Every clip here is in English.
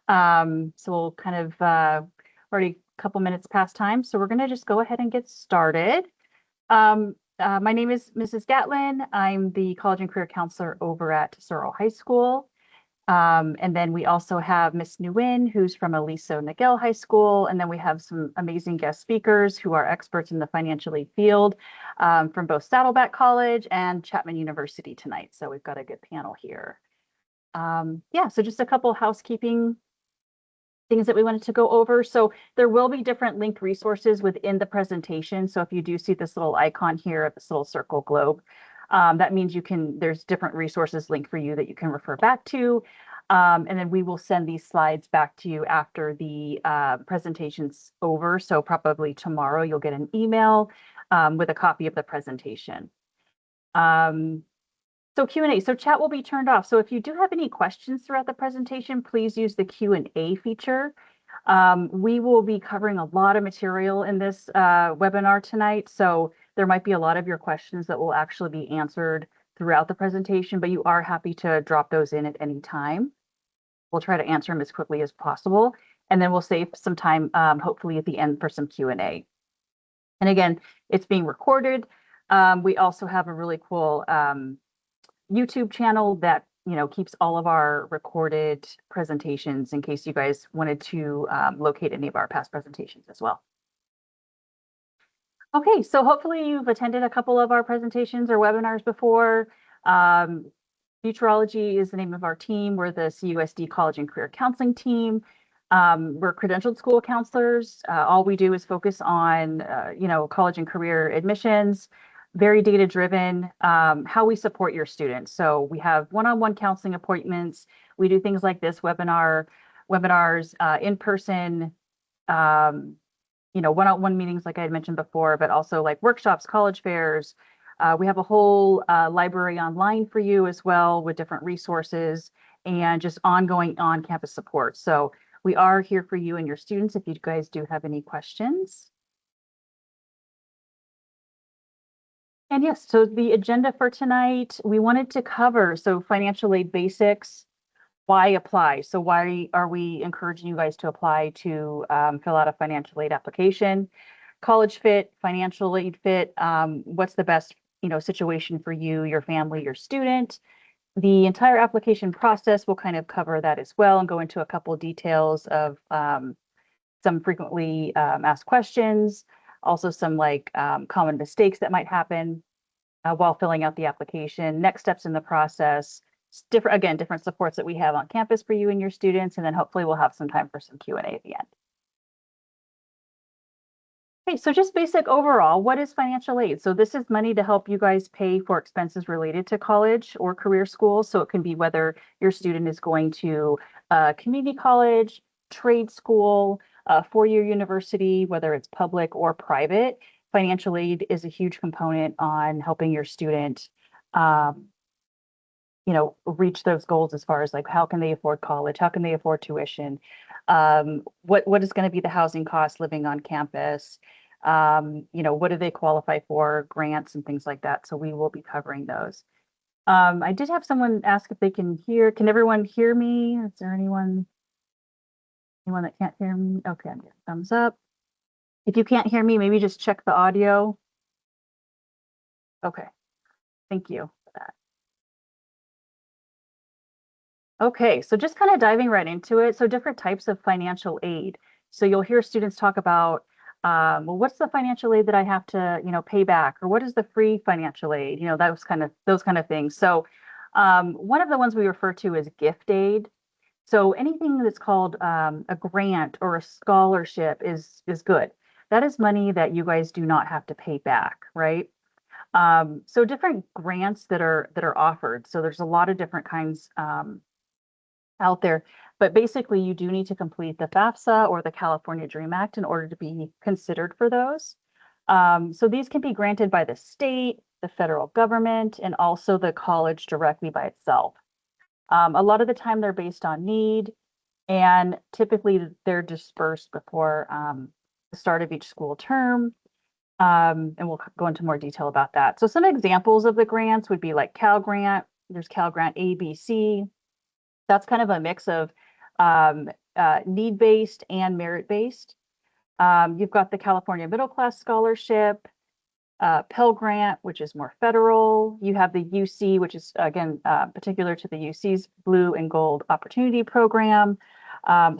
So we'll kind of already a couple minutes past time. So we're going to just go ahead and get started. My name is Mrs. Gatlin. I'm the college and career counselor over at Searle High School. And then we also have Miss Nguyen, who's from Aliso Niguel High School. And then we have some amazing guest speakers who are experts in the financial aid field from both Saddleback College and Chapman University tonight. So we've got a good panel here. Yeah, so just a couple housekeeping things that we wanted to go over. So there will be different linked resources within the presentation. So if you do see this little icon here at this little circle globe, that means there's different resources linked for you that you can refer back to. And then we will send these slides back to you after the presentation's over. So probably tomorrow you'll get an email with a copy of the presentation. So Q&A, so chat will be turned off. So if you do have any questions throughout the presentation, please use the Q&A feature. We will be covering a lot of material in this webinar tonight. So there might be a lot of your questions that will actually be answered throughout the presentation, but you are happy to drop those in at any time. We'll try to answer them as quickly as possible. And then we'll save some time, hopefully at the end, for some Q&A. And again, it's being recorded. We also have a really cool YouTube channel that keeps all of our recorded presentations in case you guys wanted to locate any of our past presentations as well. Okay, so hopefully you've attended a couple of our presentations or webinars before. Futureology is the name of our team. We're the CUSD College and Career Counseling team. We're credentialed school counselors. All we do is focus on college and career admissions, very data-driven, how we support your students. So we have one-on-one counseling appointments. We do things like this webinars, in-person, one-on-one meetings like I had mentioned before, but also like workshops, college fairs. We have a whole library online for you as well with different resources and just ongoing on-campus support. So we are here for you and your students if you guys do have any questions. And yes, so the agenda for tonight, we wanted to cover, financial aid basics, why apply? So why are we encouraging you guys to apply to fill out a financial aid application? College fit, financial aid fit, what's the best situation for you, your family, your student? The entire application process will kind of cover that as well and go into a couple of details of some frequently asked questions, also some common mistakes that might happen while filling out the application, next steps in the process, different supports that we have on campus for you and your students, and then hopefully we'll have some time for some Q&A at the end. Okay, so just basic overall, what is financial aid? So this is money to help you guys pay for expenses related to college or career school. So it can be whether your student is going to community college, trade school, four-year university, whether it's public or private. Financial aid is a huge component on helping your student reach those goals as far as how can they afford college, how can they afford tuition, what is going to be the housing cost living on campus, what do they qualify for, grants and things like that. So we will be covering those. I did have someone ask if they can everyone hear me? Is there anyone that can't hear me? Okay, I'm getting thumbs up. If you can't hear me, maybe just check the audio. Okay, thank you for that. Okay, so just kind of diving right into it. So different types of financial aid. So you'll hear students talk about, well, what's the financial aid that I have to, pay back? Or what is the free financial aid? Those kind of things. So one of the ones we refer to is gift aid. So anything that's called a grant or a scholarship is good. That is money that you guys do not have to pay back, right? So different grants that are offered. So there's a lot of different kinds out there, but basically you do need to complete the FAFSA or the California Dream Act in order to be considered for those. So these can be granted by the state, the federal government, and also the college directly by itself. A lot of the time they're based on need, and typically they're dispersed before the start of each school term. And we'll go into more detail about that. So some examples of the grants would be like Cal Grant. There's Cal Grant ABC. That's kind of a mix of need-based and merit-based. You've got the California Middle Class Scholarship, Pell Grant, which is more federal. You have the UC, which is, again, particular to the UC's Blue and Gold Opportunity Program.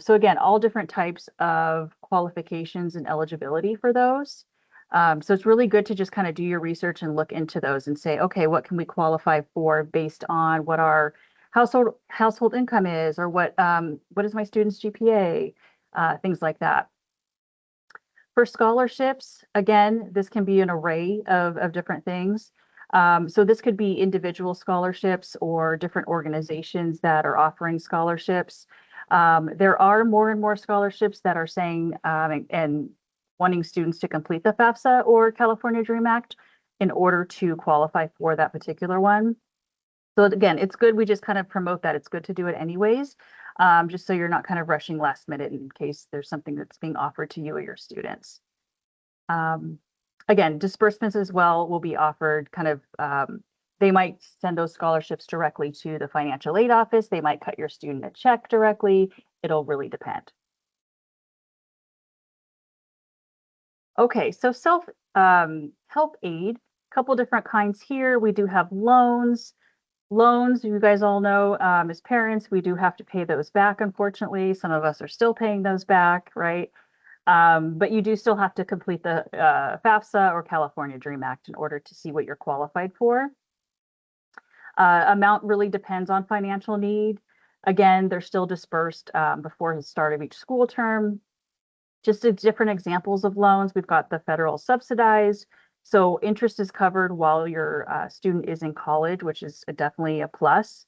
So again, all different types of qualifications and eligibility for those. So it's really good to just kind of do your research and look into those and say, okay, what can we qualify for based on what our household income is, or what is my student's GPA, things like that. For scholarships, again, this can be an array of different things. So this could be individual scholarships or different organizations that are offering scholarships. There are more and more scholarships that are saying and wanting students to complete the FAFSA or California Dream Act in order to qualify for that particular one. So again, it's good we just kind of promote that. It's good to do it anyways, just so you're not kind of rushing last minute in case there's something that's being offered to you or your students. Again, disbursements as well will be offered kind of, they might send those scholarships directly to the financial aid office. They might cut your student a check directly. It'll really depend. Okay, so help aid, a couple different kinds here. We do have loans. Loans, you guys all know, as parents, we do have to pay those back, unfortunately. Some of us are still paying those back, right? But you do still have to complete the FAFSA or California Dream Act in order to see what you're qualified for. Amount really depends on financial need. Again, they're still dispersed before the start of each school term. Just different examples of loans. We've got the federal subsidized. So interest is covered while your student is in college, which is definitely a plus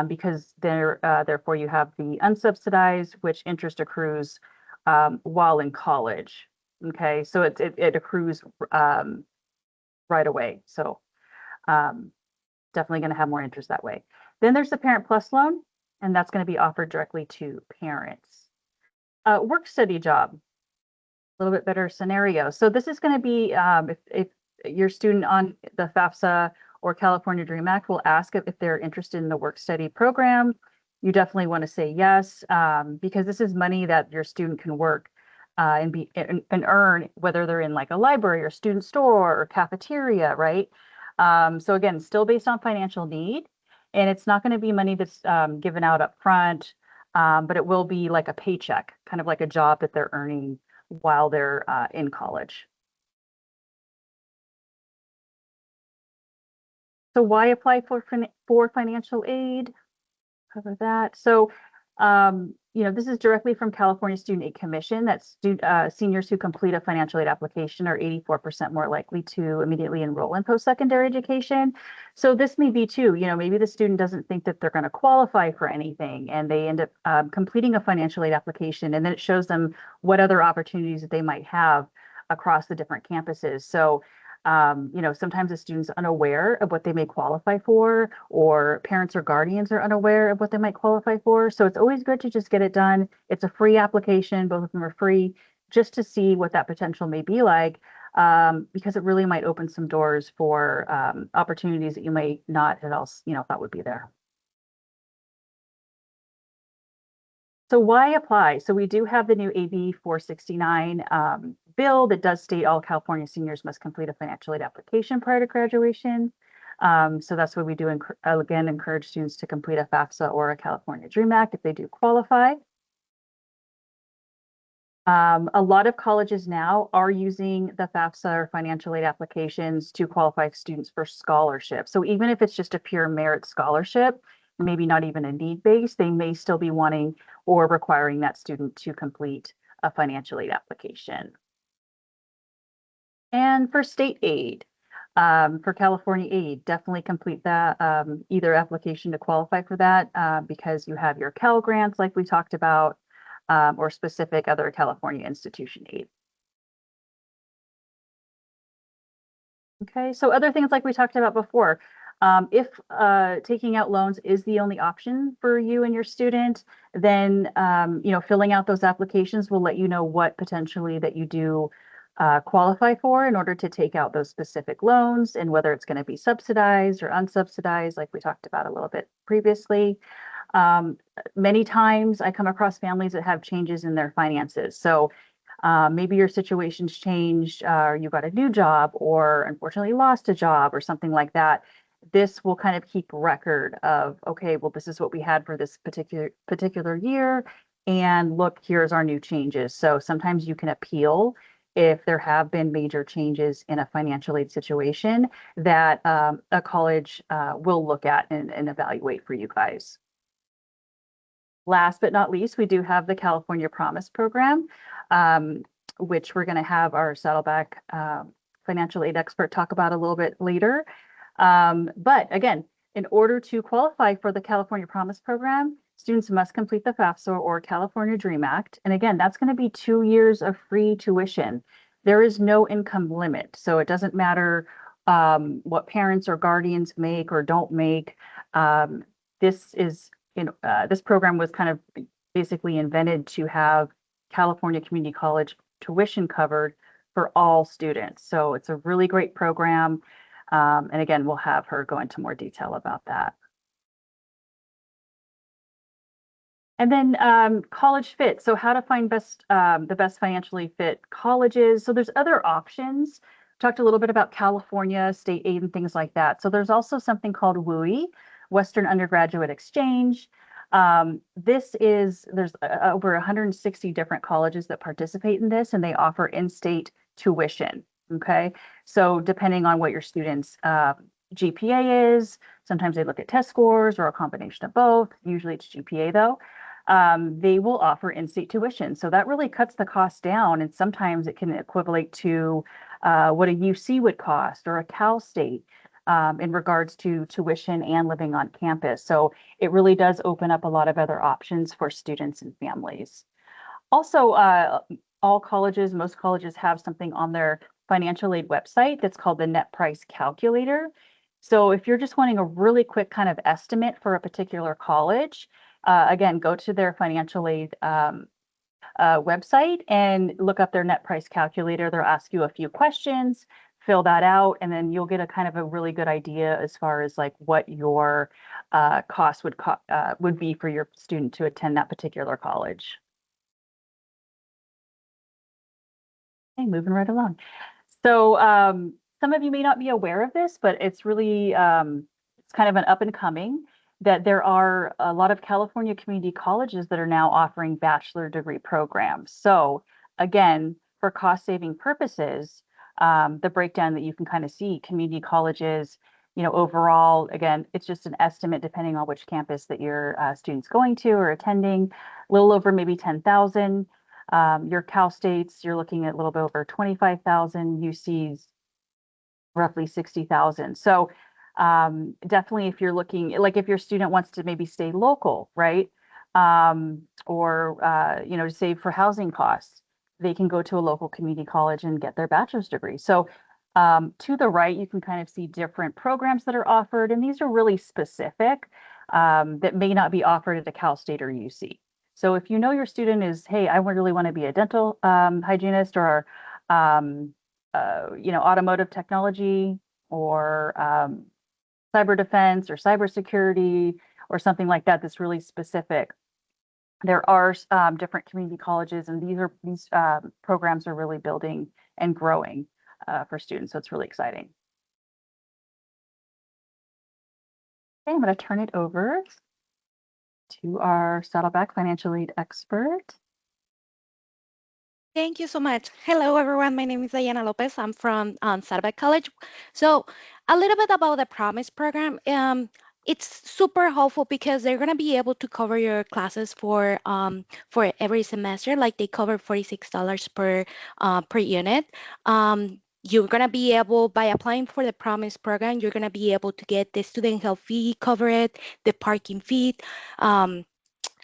because therefore you have the unsubsidized, which interest accrues while in college. Okay, so it accrues right away. So definitely going to have more interest that way. Then there's the Parent Plus loan, and that's going to be offered directly to parents. Work study job, a little bit better scenario. So this is going to be if your student on the FAFSA or California Dream Act will ask if they're interested in the work study program. You definitely want to say yes, because this is money that your student can work and earn, whether they're in like a library or student store or cafeteria, right? So again, still based on financial need, and it's not going to be money that's given out up front, but it will be like a paycheck, kind of like a job that they're earning while they're in college. So why apply for financial aid? Cover that. So, this is directly from California Student Aid Commission. That's seniors who complete a financial aid application are 84% more likely to immediately enroll in post-secondary education. So this may be too, maybe the student doesn't think that they're going to qualify for anything, and they end up completing a financial aid application, and then it shows them what other opportunities that they might have across the different campuses. So sometimes the student's unaware of what they may qualify for, or parents or guardians are unaware of what they might qualify for. So it's always good to just get it done. It's a free application. Both of them are free, just to see what that potential may be like, because it really might open some doors for opportunities that you may not at all, thought would be there. So why apply? So we do have the new AB 469 bill that does state all California seniors must complete a financial aid application prior to graduation. So that's what we do, again, encourage students to complete a FAFSA or a California Dream Act if they do qualify. A lot of colleges now are using the FAFSA or financial aid applications to qualify students for scholarships. So even if it's just a pure merit scholarship, maybe not even a need-based, they may still be wanting or requiring that student to complete a financial aid application. And for state aid, for California aid, definitely complete that either application to qualify for that because you have your Cal grants like we talked about, or specific other California institution aid. Okay, so other things like we talked about before, if taking out loans is the only option for you and your student, then filling out those applications will let you know what potentially that you do qualify for in order to take out those specific loans, and whether it's going to be subsidized or unsubsidized, like we talked about a little bit previously. Many times I come across families that have changes in their finances. So maybe your situation's changed, you got a new job, or unfortunately lost a job, or something like that. This will kind of keep record of, okay, well, this is what we had for this particular year, and look, here's our new changes. So sometimes you can appeal if there have been major changes in a financial aid situation that a college will look at and evaluate for you guys. Last but not least, we do have the California Promise Program, which we're going to have our Saddleback financial aid expert talk about a little bit later. But again, in order to qualify for the California Promise Program, students must complete the FAFSA or California Dream Act. And again, that's going to be 2 years of free tuition. There is no income limit. So it doesn't matter what parents or guardians make or don't make. This is this program was kind of basically invented to have California Community College tuition covered for all students. So it's a really great program. And again, we'll have her go into more detail about that. And then college fit. So how to find the best financially fit colleges. So there's other options. Talked a little bit about California, state aid, and things like that. So there's also something called WUI, Western Undergraduate Exchange. There's over 160 different colleges that participate in this, and they offer in-state tuition. Okay, so depending on what your student's GPA is, sometimes they look at test scores or a combination of both. Usually it's GPA though. They will offer in-state tuition. So that really cuts the cost down, and sometimes it can equivalent to what a UC would cost or a Cal State in regards to tuition and living on campus. So it really does open up a lot of other options for students and families. Also, most colleges have something on their financial aid website that's called the net price calculator. So if you're just wanting a really quick kind of estimate for a particular college, again, go to their financial aid website and look up their net price calculator. They'll ask you a few questions, fill that out, and then you'll get a kind of a really good idea as far as like what your cost would be for your student to attend that particular college. Okay, moving right along. So some of you may not be aware of this, but it's really it's kind of an up and coming that there are a lot of California community colleges that are now offering bachelor degree programs. So again, for cost saving purposes, the breakdown that you can kind of see, community colleges, overall, again, it's just an estimate depending on which campus that your student's going to or attending, a little over maybe 10,000. Your Cal States, you're looking at a little bit over 25,000, UC's roughly 60,000. So definitely if you're looking, like if your student wants to maybe stay local, right? Or, to save for housing costs, they can go to a local community college and get their bachelor's degree. So to the right, you can kind of see different programs that are offered, and these are really specific that may not be offered at a Cal State or UC. So if you know your student is, hey, I really want to be a dental hygienist or, automotive technology or cyber defense or cybersecurity or something like that that's really specific. There are different community colleges, and these programs are really building and growing for students. So it's really exciting. Okay, I'm going to turn it over to our Saddleback financial aid expert. Thank you so much. Hello, everyone. My name is Diana Lopez. I'm from Saddleback College. So a little bit about the Promise program. It's super helpful because they're going to be able to cover your classes for every semester. Like they cover $46 per unit. You're going to be able, by applying for the Promise program, you're going to be able to get the student health fee covered, the parking fee,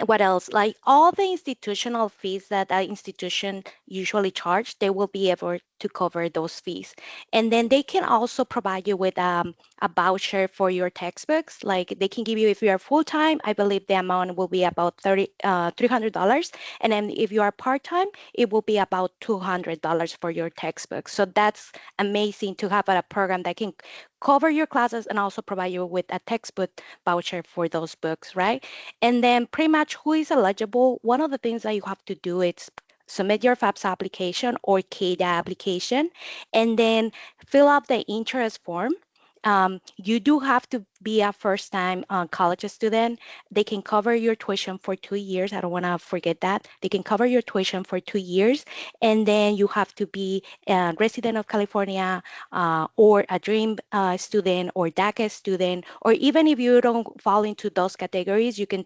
what else? Like all the institutional fees that that institution usually charge, they will be able to cover those fees. And then they can also provide you with a a voucher for your textbooks. Like they can give you, if you are full-time, I believe the amount will be about $300. And then if you are part-time, it will be about $200 for your textbooks. So that's amazing to have a program that can cover your classes and also provide you with a textbook voucher for those books, right? And then pretty much who is eligible, one of the things that you have to do is submit your FAFSA application or CADA application, and then fill out the interest form. You do have to be a first-time college student. They can cover your tuition for 2 years. I don't want to forget that. They can cover your tuition for 2 years, and then you have to be a resident of California or a DREAM student or DACA student, or even if you don't fall into those categories, you can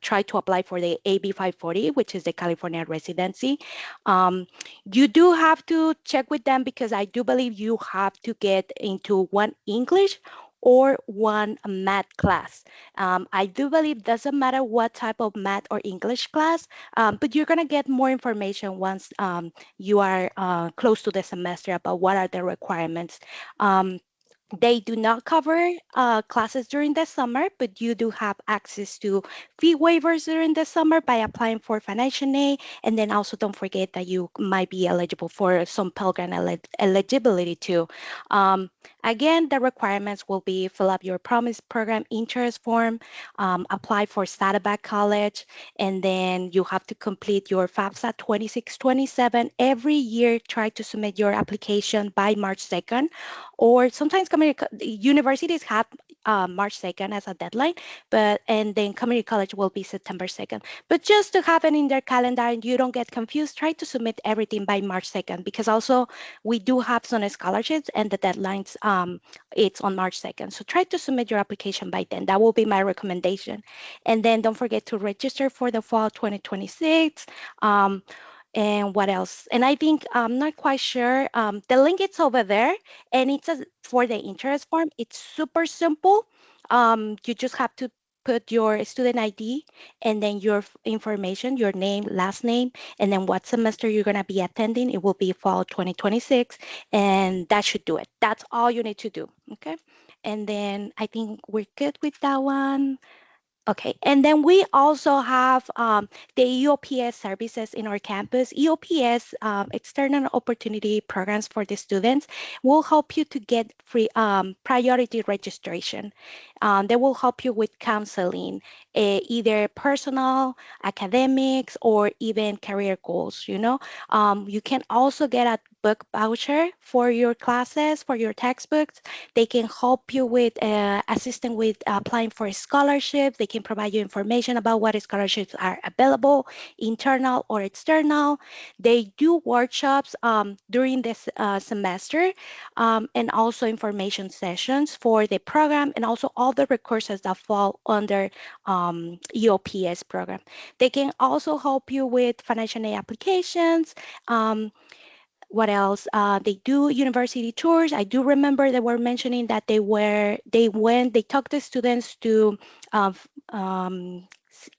try to apply for the AB 540, which is the California residency. Um, you do have to check with them because I do believe you have to get into one English or one math class. I do believe doesn't matter what type of math or English class, but you're gonna get more information once you are close to the semester about what are the requirements. Um, they do not cover classes during the summer, but you do have access to fee waivers during the summer by applying for financial aid. And then also don't forget that you might be eligible for some Pell Grant eligibility too. Um, Again, the requirements will be fill up your Promise Program interest form, apply for Saddleback College, and then you have to complete your FAFSA 2627 every year. Try to submit your application by March 2nd, or sometimes community universities have March 2nd as a deadline, but and then community college will be September 2nd. But just to have it in their calendar and you don't get confused, try to submit everything by March 2nd, because also we do have some scholarships and the deadlines it's on March 2nd. So try to submit your application by then. That will be my recommendation. And then don't forget to register for the fall 2026. And what else? And I think I'm not quite sure. The link is over there, and it's for the interest form. It's super simple. You just have to put your student ID and then your information, your name, last name, and then what semester you're going to be attending. It will be fall 2026, and that should do it. That's all you need to do. Okay. And then I think we're good with that one. Okay, and then we also have the EOPS services in our campus. EOPS, External Opportunity Programs for the students, will help you to get free priority registration. They will help you with counseling, either personal, academics, or even career goals, you know. You can also get a book voucher for your classes, for your textbooks. They can help you with assisting with applying for scholarships. They can provide you information about what scholarships are available, internal or external. They do workshops during this semester, and also information sessions for the program, and also all the courses that fall under EOPS program. They can also help you with financial aid applications. What else? They do university tours. I do remember they were mentioning that they took the students to uh, f- um,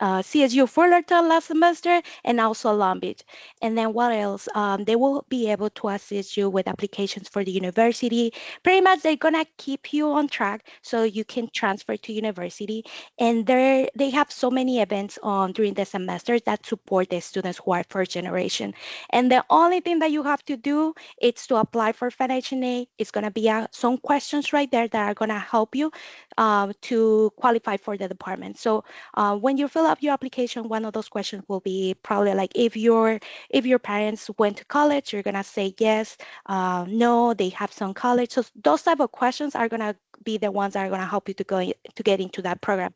CSU Fullerton last semester and also Long Beach. And then what else? They will be able to assist you with applications for the university. Pretty much they're gonna keep you on track so you can transfer to university. And they have so many events on during the semesters that support the students who are first generation. And the only thing that you have to do is to apply for financial aid. It's going to be some questions right there that are going to help you to qualify for the department. So when you fill up your application, one of those questions will be probably like if your parents went to college, you're going to say yes, no, they have some college. So those type of questions are going to be the ones that are going to help you to get into that program.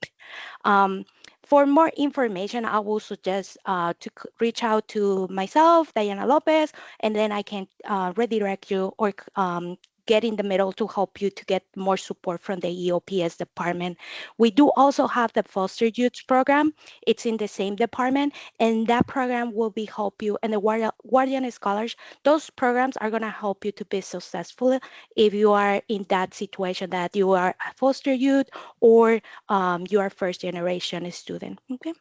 Um, for more information, I will suggest to reach out to myself, Diana Lopez, and then I can redirect you or get in the middle to help you to get more support from the EOPS department. We do also have the foster youth program. It's in the same department, and that program will be help you. And the guardian scholars, those programs are gonna help you to be successful if you are in that situation that you are a foster youth or you are first generation student. Okay,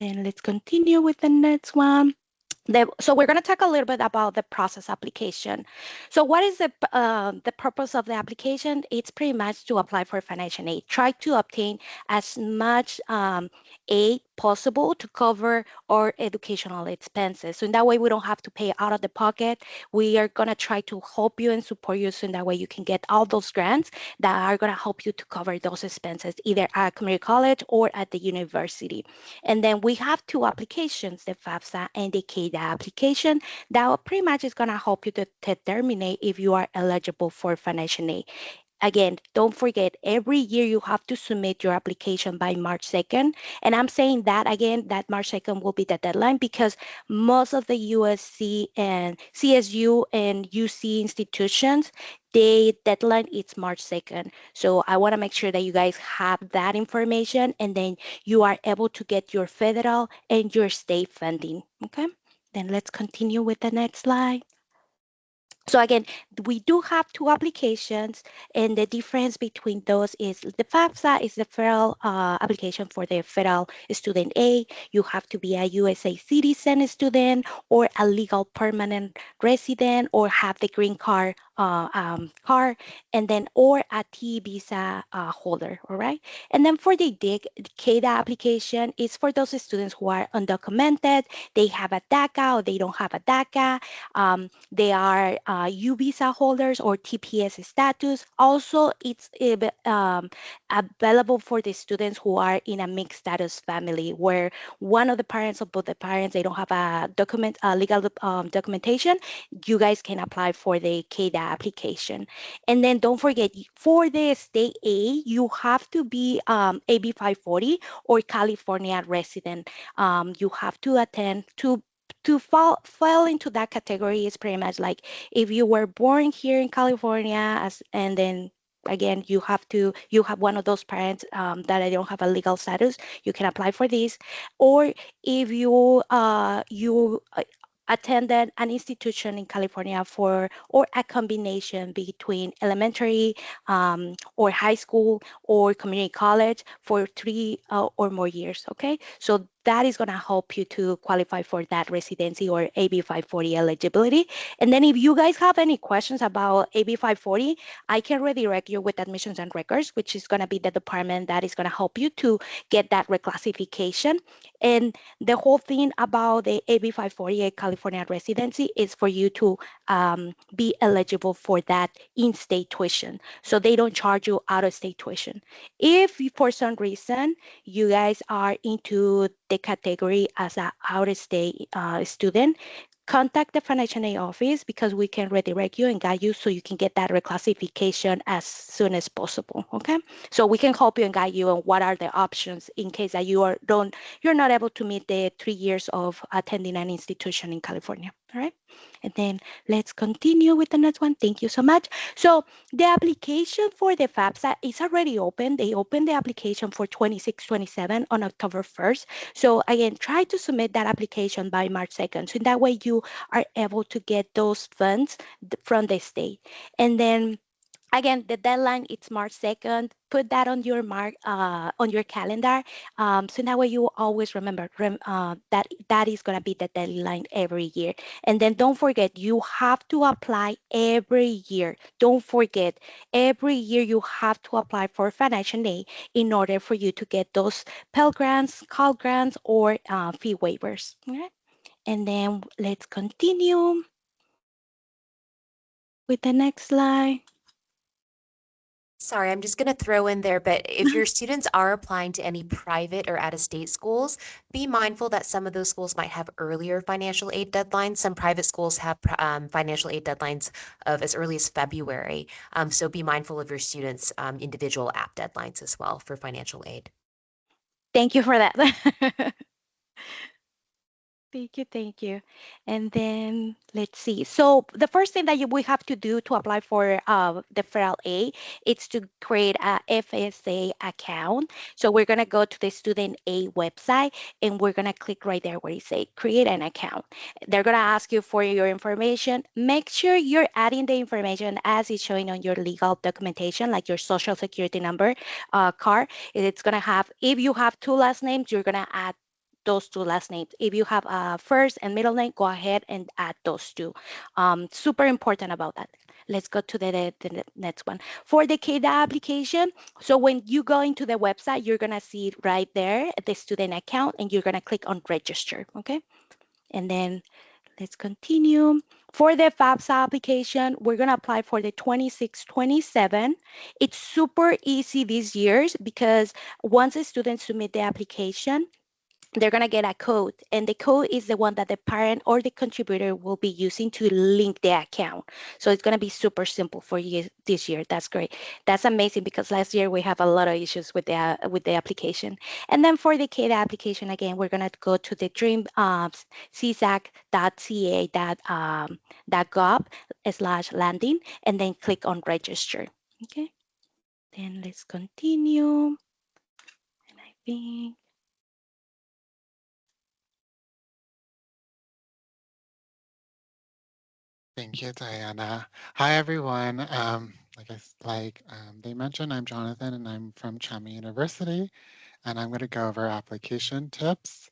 and let's continue with the next one. So we're going to talk a little bit about the process application. So what is the purpose of the application? It's pretty much to apply for financial aid. Try to obtain as much aid possible to cover our educational expenses. So in that way, we don't have to pay out of the pocket. We are going to try to help you and support you so in that way you can get all those grants that are going to help you to cover those expenses, either at community college or at the university. And then we have two applications, the FAFSA and the CADA application. That pretty much is going to help you to determine if you are eligible for financial aid. Again, don't forget, every year you have to submit your application by March 2nd. And I'm saying that again, that March 2nd will be the deadline because most of the USC and CSU and UC institutions, the deadline is March 2nd. So I want to make sure that you guys have that information and then you are able to get your federal and your state funding. Okay, then let's continue with the next slide. So again, we do have two applications, and the difference between those is the FAFSA is the federal application for the federal student aid. You have to be a USA citizen student or a legal permanent resident or have the green card, and then or a T visa holder, all right? And then for the CADA application, is for those students who are undocumented, they have a DACA or they don't have a DACA, they are U visa holders or TPS status. Also, it's available for the students who are in a mixed status family where one of the parents or both the parents, they don't have a legal documentation. You guys can apply for the CADA application. And then don't forget, for the state aid, you have to be AB 540 or California resident. You have to attend to fall into that category is pretty much like if you were born here in California and then again you have one of those parents that I don't have a legal status, you can apply for this. Or if you attended an institution in California for or a combination between elementary or high school or community college for 3 or more years. Okay, so that is going to help you to qualify for that residency or AB 540 eligibility. And then if you guys have any questions about AB 540, I can redirect you with admissions and records, which is going to be the department that is going to help you to get that reclassification. And the whole thing about the AB 540 California residency is for you to be eligible for that in-state tuition. So they don't charge you out-of-state tuition. If for some reason you guys are into the category as an out-of-state student, contact the financial aid office because we can redirect you and guide you so you can get that reclassification as soon as possible. Okay, so we can help you and guide you on what are the options in case that you're not able to meet the 3 years of attending an institution in California. All right, and then let's continue with the next one. Thank you so much. So the application for the FAFSA is already open. They opened the application for 26-27 on October 1st. So again, try to submit that application by March 2nd. So in that way, you are able to get those funds from the state. And then again, the deadline it's March 2nd. Put that on your on your calendar. So that way you always remember that that is gonna be the deadline every year. And then don't forget, you have to apply every year. Don't forget, every year you have to apply for financial aid in order for you to get those Pell Grants, Call Grants, or fee waivers. Okay? And then let's continue with the next slide. Sorry, I'm just going to throw in there, but if your students are applying to any private or out-of-state schools, be mindful that some of those schools might have earlier financial aid deadlines. Some private schools have financial aid deadlines of as early as February. So be mindful of your students' individual app deadlines as well for financial aid. Thank you for that. Thank you, thank you. And then let's see. So the first thing that we have to do to apply for the federal aid is to create a FSA account. So we're gonna go to the student aid website and we're gonna click right there where it say create an account. They're gonna ask you for your information. Make sure you're adding the information as it's showing on your legal documentation, like your social security number card. It's gonna have, if you have two last names, you're gonna add those two last names. If you have a first and middle name, go ahead and add those two. Super important about that. Let's go to the next one. For the CADA application, so when you go into the website, you're going to see right there the student account, and you're going to click on register, okay? And then let's continue. For the FAFSA application, we're going to apply for the 26-27. It's super easy these years because once a student submit the application, they're going to get a code, and the code is the one that the parent or the contributor will be using to link the account. So it's going to be super simple for you this year. That's great. That's amazing because last year we have a lot of issues with the application. And then for the CADA application, again, we're going to go to the dream csac.ca.gov/landing, and then click on register. Okay. Then let's continue. And I think Thank you, Diana. Hi, everyone. They mentioned, I'm Jonathan, and I'm from Chami University, and I'm going to go over application tips.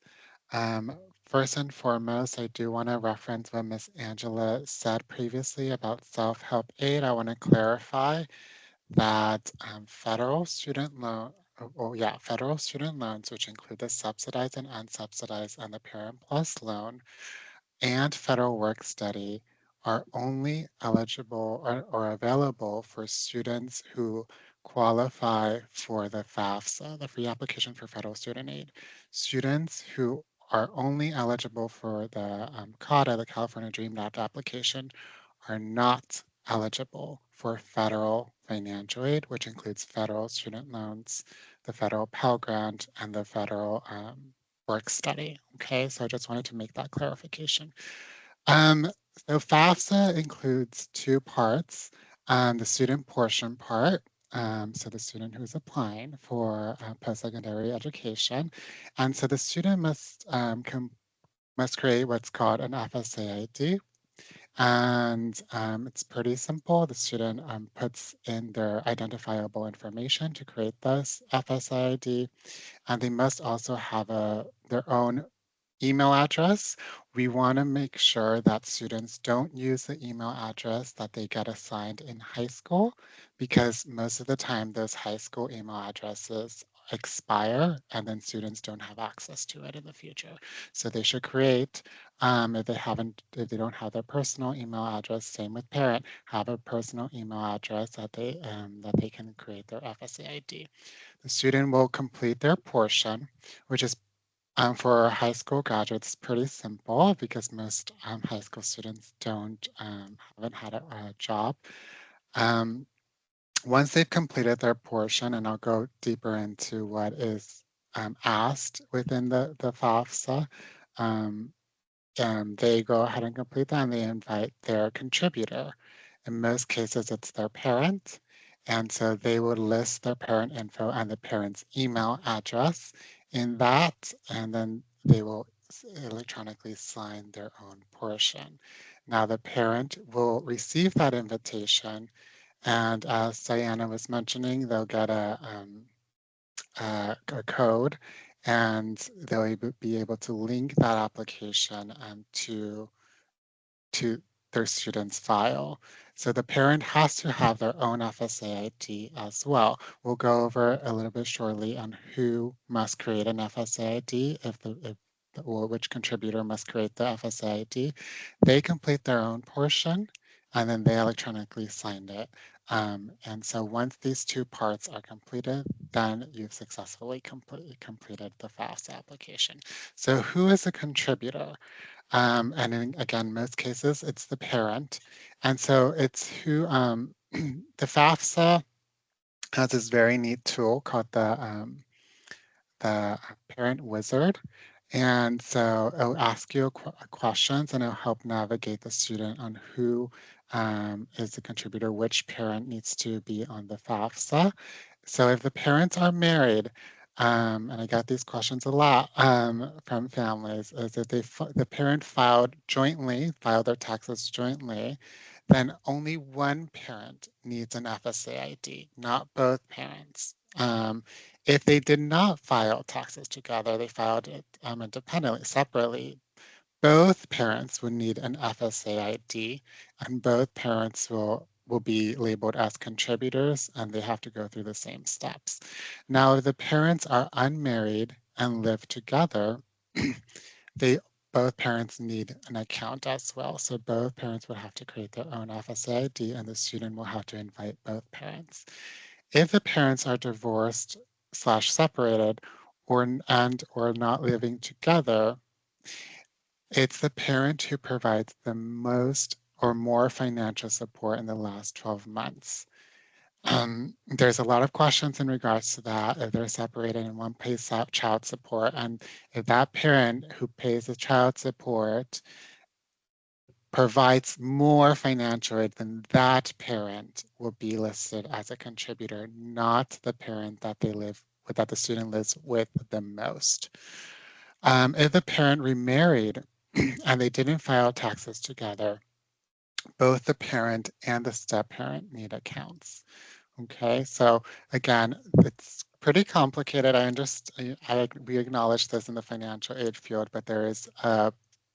First and foremost, I do want to reference what Miss Angela said previously about self-help aid. I want to clarify that federal student loans, which include the subsidized and unsubsidized and the Parent Plus loan, and federal work study are only eligible or available for students who qualify for the FAFSA, the free application for federal student aid. Students who are only eligible for the CADA, the California Dream Act application, are not eligible for federal financial aid, which includes federal student loans, the federal Pell Grant, and the federal work study. Okay, so I just wanted to make that clarification. So FAFSA includes two parts. The student portion part, so the student who's applying for post-secondary education. And so the student must create what's called an FSA ID. And it's pretty simple. The student puts in their identifiable information to create this FSA ID. And they must also have their own email address. We want to make sure that students don't use the email address that they get assigned in high school, because most of the time those high school email addresses expire and then students don't have access to it in the future. So they should create, if they don't have their personal email address, same with parent, have a personal email address that they can create their FSA ID. The student will complete their portion, which is for high school graduates, pretty simple because most high school students haven't had a job. Once they've completed their portion, and I'll go deeper into what is asked within the FAFSA, they go ahead and complete that, and they invite their contributor. In most cases, it's their parent. And so they would list their parent info and the parent's email address in that, and then they will electronically sign their own portion. Now, the parent will receive that invitation, and as Diana was mentioning, they'll get a code, and they'll be able to link that application to their student's file. So the parent has to have their own FSA ID as well. We'll go over a little bit shortly on who must create an FSA ID, or which contributor must create the FSA ID. They complete their own portion, and then they electronically signed it. And so once these two parts are completed, then you've successfully completed the FAFSA application. So who is a contributor? And again, most cases, it's the parent. And so it's who the FAFSA has this very neat tool called the parent wizard. And so it'll ask you questions, and it'll help navigate the student on who is the contributor, which parent needs to be on the FAFSA. So if the parents are married, and I got these questions a lot from families, is if the parent filed their taxes jointly, then only one parent needs an FSA ID, not both parents. If they did not file taxes together, they filed it independently, separately, both parents would need an FSA ID, and both parents will be labeled as contributors, and they have to go through the same steps. Now, if the parents are unmarried and live together, they both parents need an account as well. So both parents would have to create their own FSA ID, and the student will have to invite both parents. If the parents are divorced slash separated or not living together, it's the parent who provides the most or more financial support in the last 12 months. There's a lot of questions in regards to that. If they're separated and one pays out child support, and if that parent who pays the child support provides more financial aid, then that parent will be listed as a contributor, not the parent that they live with, that the student lives with the most. If the parent remarried and they didn't file taxes together, both the parent and the step-parent need accounts. Okay, so again, it's pretty complicated. We acknowledge this in the financial aid field, but there is a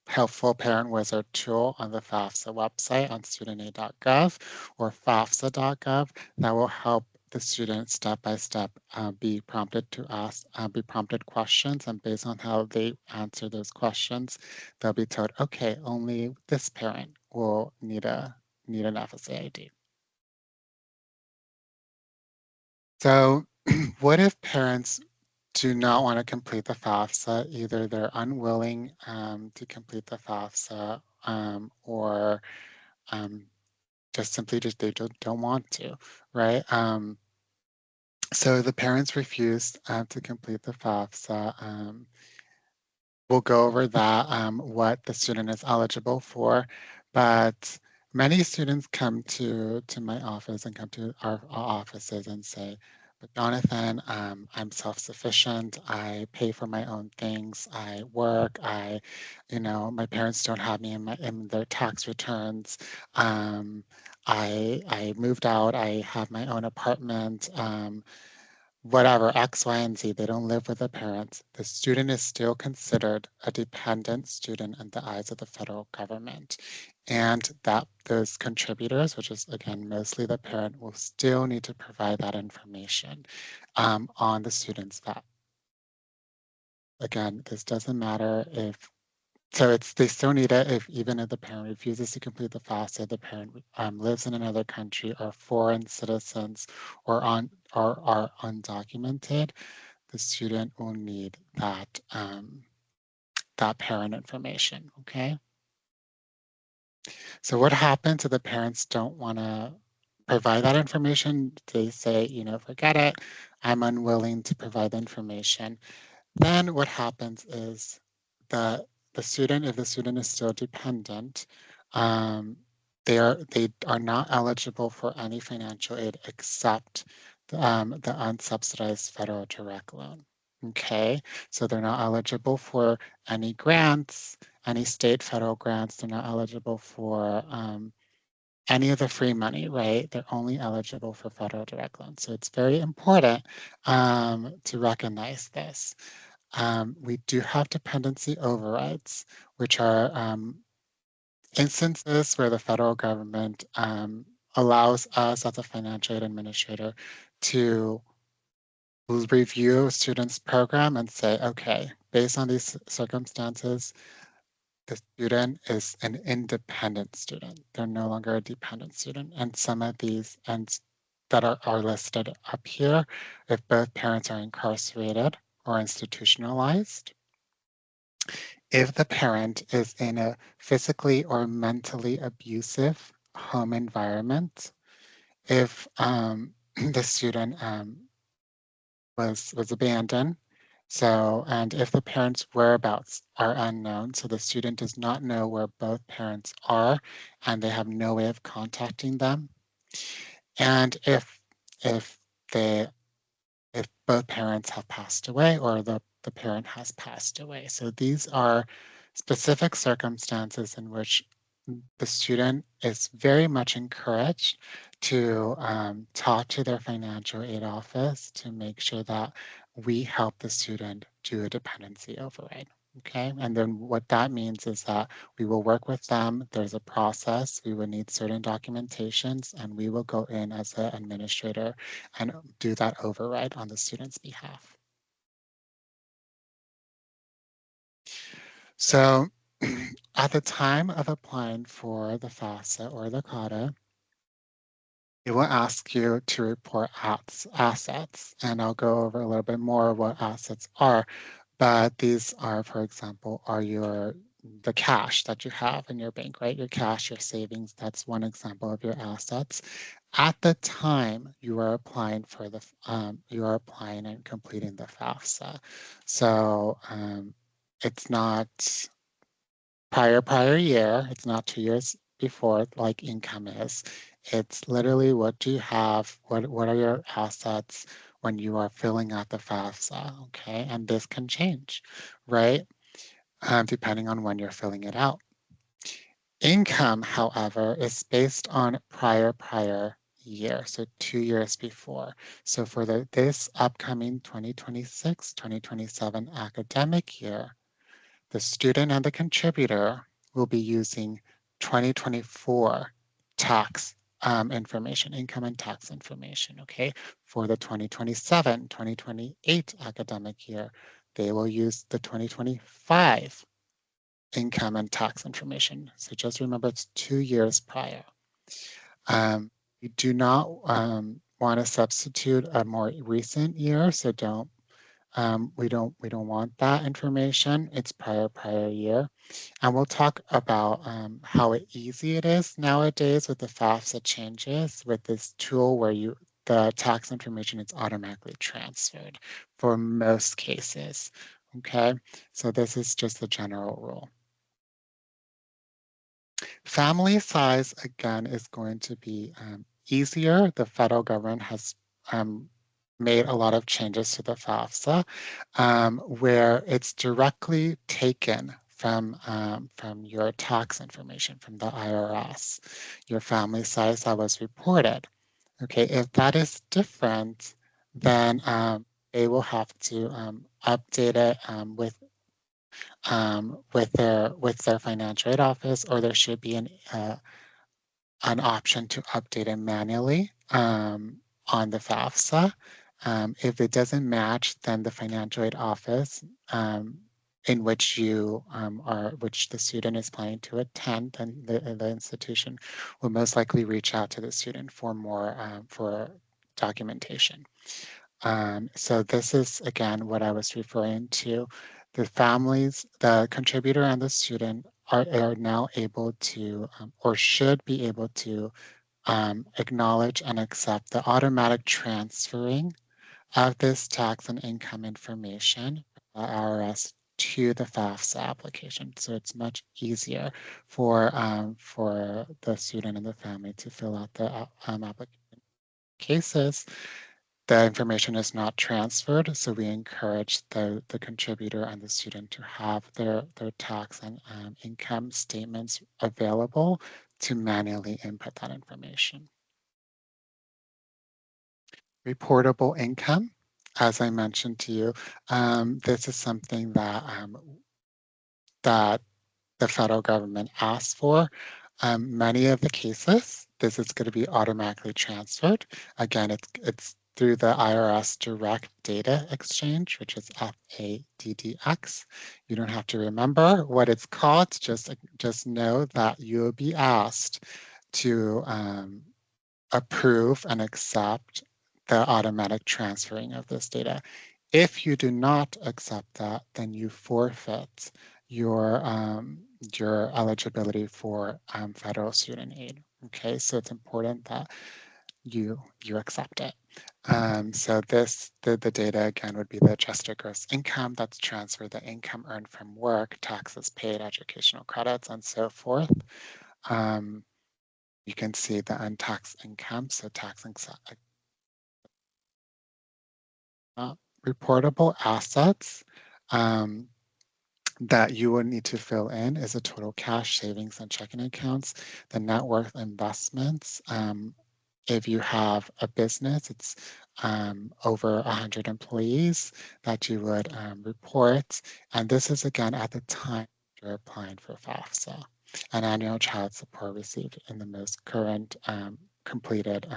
helpful parent wizard tool on the FAFSA website on studentaid.gov or fafsa.gov that will help the student step by step be prompted questions, and based on how they answer those questions, they'll be told, okay, only this parent will need an FSA ID. So what if parents do not want to complete the FAFSA? Either they're unwilling to complete the FAFSA or just simply they don't want to, right? So the parents refuse to complete the FAFSA. We'll go over that, what the student is eligible for, but many students come to my office and come to our offices and say, but Jonathan, I'm self-sufficient. I pay for my own things. I work. My parents don't have me in their tax returns. I moved out. I have my own apartment. Whatever, X, Y, and Z, they don't live with their parents, the student is still considered a dependent student in the eyes of the federal government. And that those contributors, which is again mostly the parent, will still need to provide that information on the student's FAFSA. Again, this doesn't matter if they still need it even if the parent refuses to complete the FAFSA, the parent lives in another country, or foreign citizens, or are undocumented. The student will need that parent information. Okay. So what happens if the parents don't want to provide that information? They say, forget it. I'm unwilling to provide the information. Then what happens is the student, if the student is still dependent, they are not eligible for any financial aid except the unsubsidized federal direct loan. Okay, so they're not eligible for any grants, any state, federal grants. They're not eligible for any of the free money, right? They're only eligible for federal direct loans. So it's very important to recognize this. We do have dependency overrides, which are instances where the federal government allows us as a financial aid administrator to review a student's program and say, okay, based on these circumstances, the student is an independent student. They're no longer a dependent student. And some of these that are listed up here, if both parents are incarcerated or institutionalized, if the parent is in a physically or mentally abusive home environment, if the student was abandoned, and if the parents' whereabouts are unknown, so the student does not know where both parents are and they have no way of contacting them, and if they if both parents have passed away or the parent has passed away. So these are specific circumstances in which the student is very much encouraged to talk to their financial aid office to make sure that we help the student do a dependency override. Okay, and then what that means is that we will work with them. There's a process. We will need certain documentations, and we will go in as an administrator and do that override on the student's behalf. So at the time of applying for the FAFSA or the CADA, it will ask you to report assets, and I'll go over a little bit more of what assets are. But these are, for example, the cash that you have in your bank, right? Your cash, your savings, that's one example of your assets. At the time you are applying for you are applying and completing the FAFSA. So it's not prior year, it's not 2 years before like income is. It's literally what do you have, what are your assets when you are filling out the FAFSA, okay? And this can change, right? Depending on when you're filling it out. Income, however, is based on prior year, so 2 years before. So for this upcoming 2026-2027 academic year, the student and the contributor will be using 2024 tax information, income and tax information, okay? For the 2027-2028 academic year, they will use the 2025 income and tax information. So just remember it's 2 years prior. You do not want to substitute a more recent year, so we don't want that information. It's prior year. And we'll talk about how easy it is nowadays with the FAFSA changes with this tool where the tax information is automatically transferred for most cases. Okay, so this is just the general rule. Family size, again, is going to be easier. The federal government has made a lot of changes to the FAFSA where it's directly taken from your tax information from the IRS, your family size that was reported. Okay, if that is different, then they will have to update it with their financial aid office, or there should be an option to update it manually on the FAFSA. If it doesn't match, then the financial aid office in which which the student is planning to attend, then the institution will most likely reach out to the student for more for documentation. So this is, again, what I was referring to. The families, the contributor and the student are now able to, or should be able to, acknowledge and accept the automatic transferring of this tax and income information from the IRS to the FAFSA application. So it's much easier for the student and the family to fill out the application. Cases, the information is not transferred, so we encourage the contributor and the student to have their tax and income statements available to manually input that information. Reportable income, as I mentioned to you, this is something that that the federal government asks for. Many of the cases, this is going to be automatically transferred. Again, it's through the IRS Direct Data Exchange, which is FADDX. You don't have to remember what it's called. Just know that you'll be asked to approve and accept the automatic transferring of this data. If you do not accept that, then you forfeit your eligibility for federal student aid. Okay, so it's important that you accept it. So the data again would be the adjusted gross income that's transferred, the income earned from work, taxes paid, educational credits, and so forth. You can see the untaxed income, so reportable assets that you would need to fill in is a total cash, savings, and checking accounts, the net worth investments, If you have a business, it's over 100 employees that you would report. And this is again at the time you're applying for FAFSA. An annual child support received in the most current completed.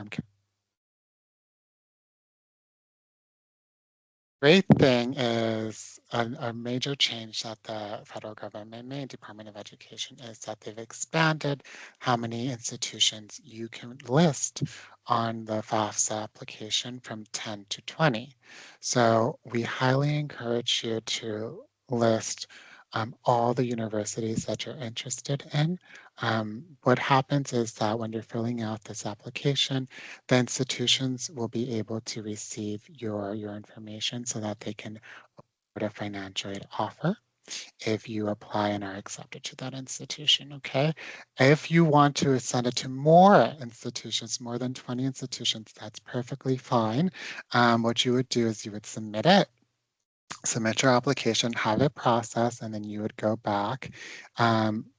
Great thing is a major change that the federal government made, Department of Education, is that they've expanded how many institutions you can list on the FAFSA application from 10 to 20. So we highly encourage you to list all the universities that you're interested in. What happens is that when you're filling out this application, the institutions will be able to receive your information so that they can put a financial aid offer if you apply and are accepted to that institution, okay? If you want to send it to more institutions, more than 20 institutions, that's perfectly fine. What you would do is you would submit your application, have it processed, and then you would go back,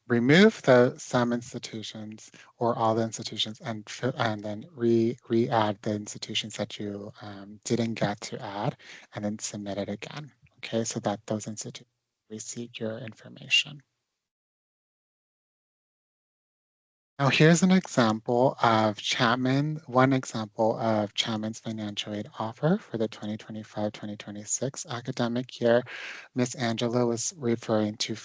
remove some institutions or all the institutions, and then re-add the institutions that you didn't get to add, and then submit it again. Okay, so that those institutions receive your information. Now here's an example of one example of Chapman's financial aid offer for the 2025-2026 academic year. Miss Angela was referring to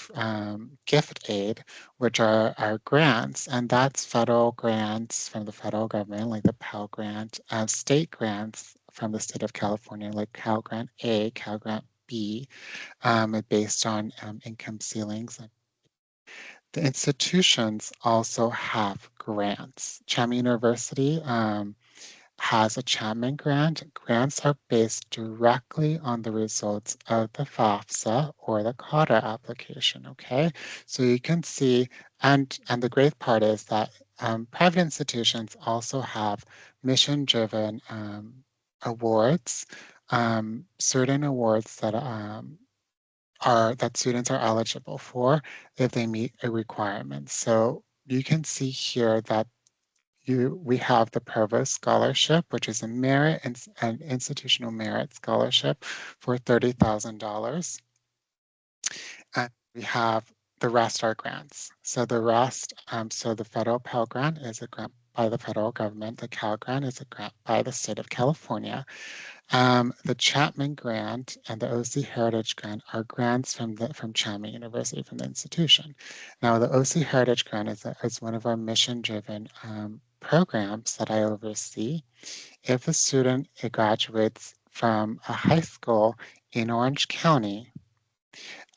gift aid, which are our grants, and that's federal grants from the federal government, like the Pell Grant, state grants from the state of California, like Cal Grant A, Cal Grant B, based on income ceilings. The institutions also have grants. Chapman University has a Chapman grant. Grants are based directly on the results of the FAFSA or the CARTA application, okay? So you can see, and the great part is that private institutions also have mission-driven awards, certain awards that students are eligible for if they meet a requirement. So you can see here that we have the Provost Scholarship, which is an institutional merit scholarship for $30,000. And we have the rest are grants. So the rest, so the federal Pell Grant is a grant by the federal government. The Cal Grant is a grant by the state of California. The Chapman Grant and the OC Heritage Grant are grants from Chapman University, from the institution. Now, the OC Heritage Grant is one of our mission-driven programs that I oversee. If a student graduates from a high school in Orange County,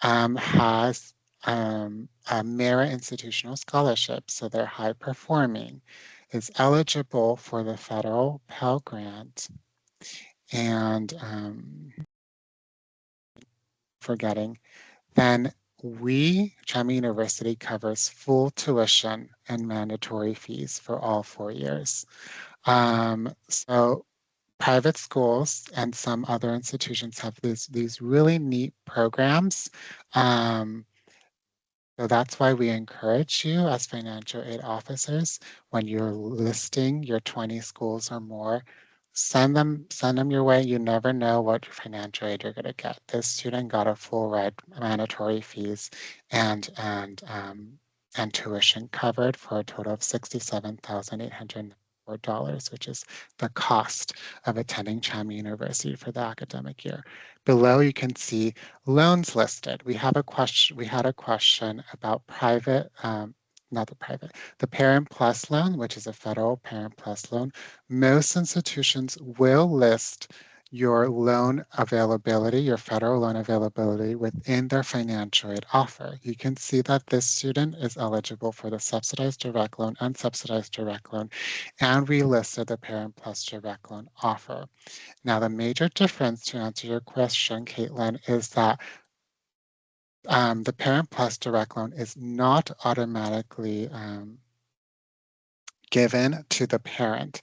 has a merit institutional scholarship, so they're high performing, is eligible for the federal Pell Grant, and forgetting, then Chapman University covers full tuition and mandatory fees for all 4 years. So private schools and some other institutions have these really neat programs. So that's why we encourage you as financial aid officers, when you're listing your 20 schools or more, send them your way. You never know what financial aid you're going to get. This student got a full ride, mandatory fees, and tuition covered for a total of $67,804, which is the cost of attending Chapman University for the academic year. Below, you can see loans listed. We had a question about the Parent Plus loan, which is a federal Parent Plus loan. Most institutions will list your loan availability, your federal loan availability within their financial aid offer. You can see that this student is eligible for the subsidized direct loan, unsubsidized direct loan, and we listed the Parent Plus direct loan offer. Now, the major difference, to answer your question, Caitlin, is that the Parent Plus direct loan is not automatically given to the parent.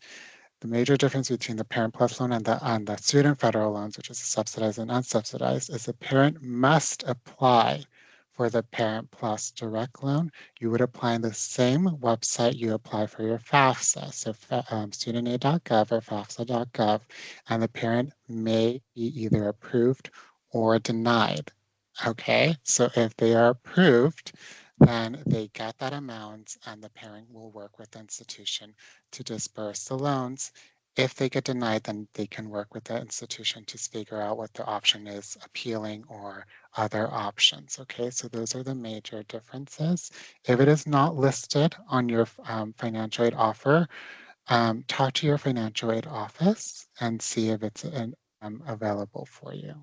The major difference between the Parent Plus loan and the student federal loans, which is subsidized and unsubsidized, is the parent must apply for the Parent Plus direct loan, you would apply in the same website you apply for your FAFSA, so studentaid.gov or FAFSA.gov, and the parent may be either approved or denied. Okay, so if they are approved, then they get that amount and the parent will work with the institution to disperse the loans. If they get denied, then they can work with the institution to figure out what the option is, appealing or other options. Okay, so those are the major differences. If it is not listed on your financial aid offer, talk to your financial aid office and see if it's available for you.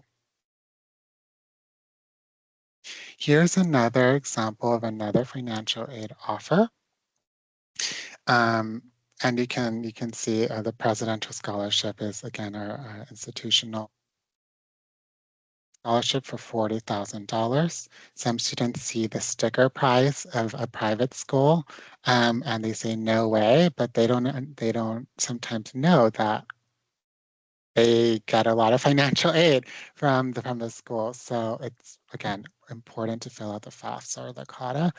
Here's another example of another financial aid offer. And you can see the Presidential Scholarship is, again, our institutional scholarship for $40,000. Some students see the sticker price of a private school and they say no way, but they don't sometimes know that they get a lot of financial aid from the school. So it's, again, important to fill out the FAFSA or the CATA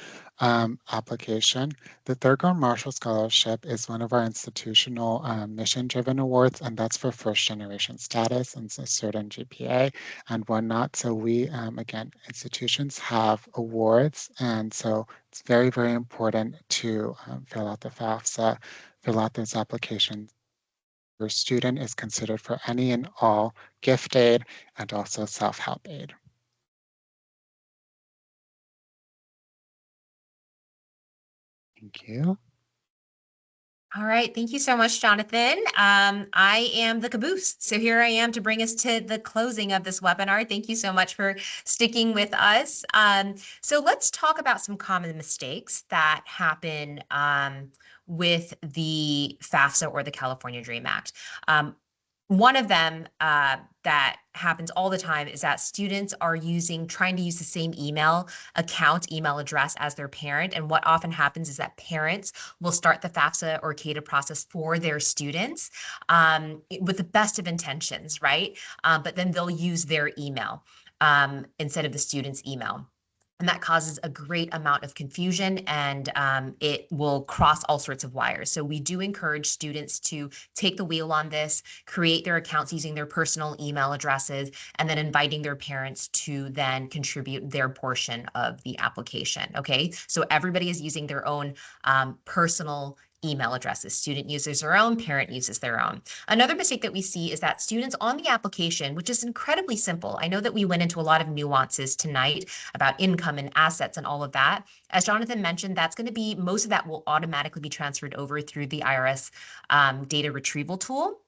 application. The Thurgood Marshall Scholarship is one of our institutional mission-driven awards, and that's for first-generation status and a certain GPA and whatnot. So we, again, institutions have awards, and so it's very, very important to fill out the FAFSA, fill out those applications. Your student is considered for any and all gift aid and also self-help aid. Thank you. All right, thank you so much, Jonathan. I am the caboose. So here I am to bring us to the closing of this webinar. Thank you so much for sticking with us. So let's talk about some common mistakes that happen with the FAFSA or the California Dream Act. One of them that happens all the time is that students are trying to use the same email address as their parent. And what often happens is that parents will start the FAFSA or CATA process for their students with the best of intentions, right? But then they'll use their email instead of the student's email. And that causes a great amount of confusion and it will cross all sorts of wires. So we do encourage students to take the wheel on this, create their accounts using their personal email addresses, and then inviting their parents to then contribute their portion of the application, okay? So everybody is using their own personal email addresses. Student uses their own, parent uses their own. Another mistake that we see is that students on the application, which is incredibly simple. I know that we went into a lot of nuances tonight about income and assets and all of that. As Jonathan mentioned, that's going to be, most of that will automatically be transferred over through the IRS data retrieval tool.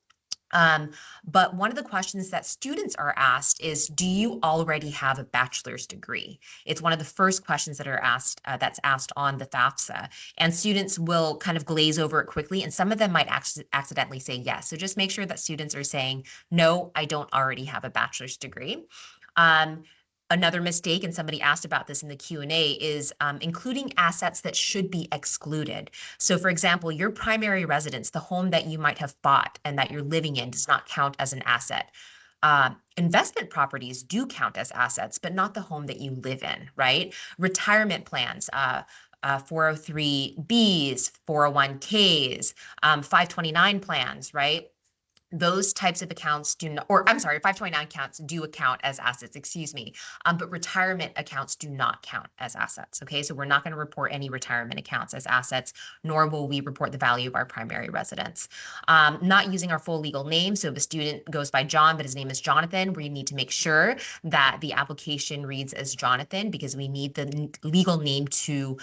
But one of the questions that students are asked is, do you already have a bachelor's degree? It's one of the first questions that are asked, that's asked on the FAFSA. And students will kind of glaze over it quickly, and some of them might accidentally say yes. So just make sure that students are saying, no, I don't already have a bachelor's degree. Another mistake, and somebody asked about this in the Q&A, is including assets that should be excluded. So for example, your primary residence, the home that you might have bought and that you're living in, does not count as an asset. Investment properties do count as assets, but not the home that you live in, right? Retirement plans, 403Bs, 401Ks, 529 plans, right? Those types of accounts do not, or I'm sorry, 529 accounts do account as assets, excuse me, but retirement accounts do not count as assets, okay? So we're not gonna report any retirement accounts as assets, nor will we report the value of our primary residence. Not using our full legal name, so if a student goes by John, but his name is Jonathan, we need to make sure that the application reads as Jonathan because we need the legal name to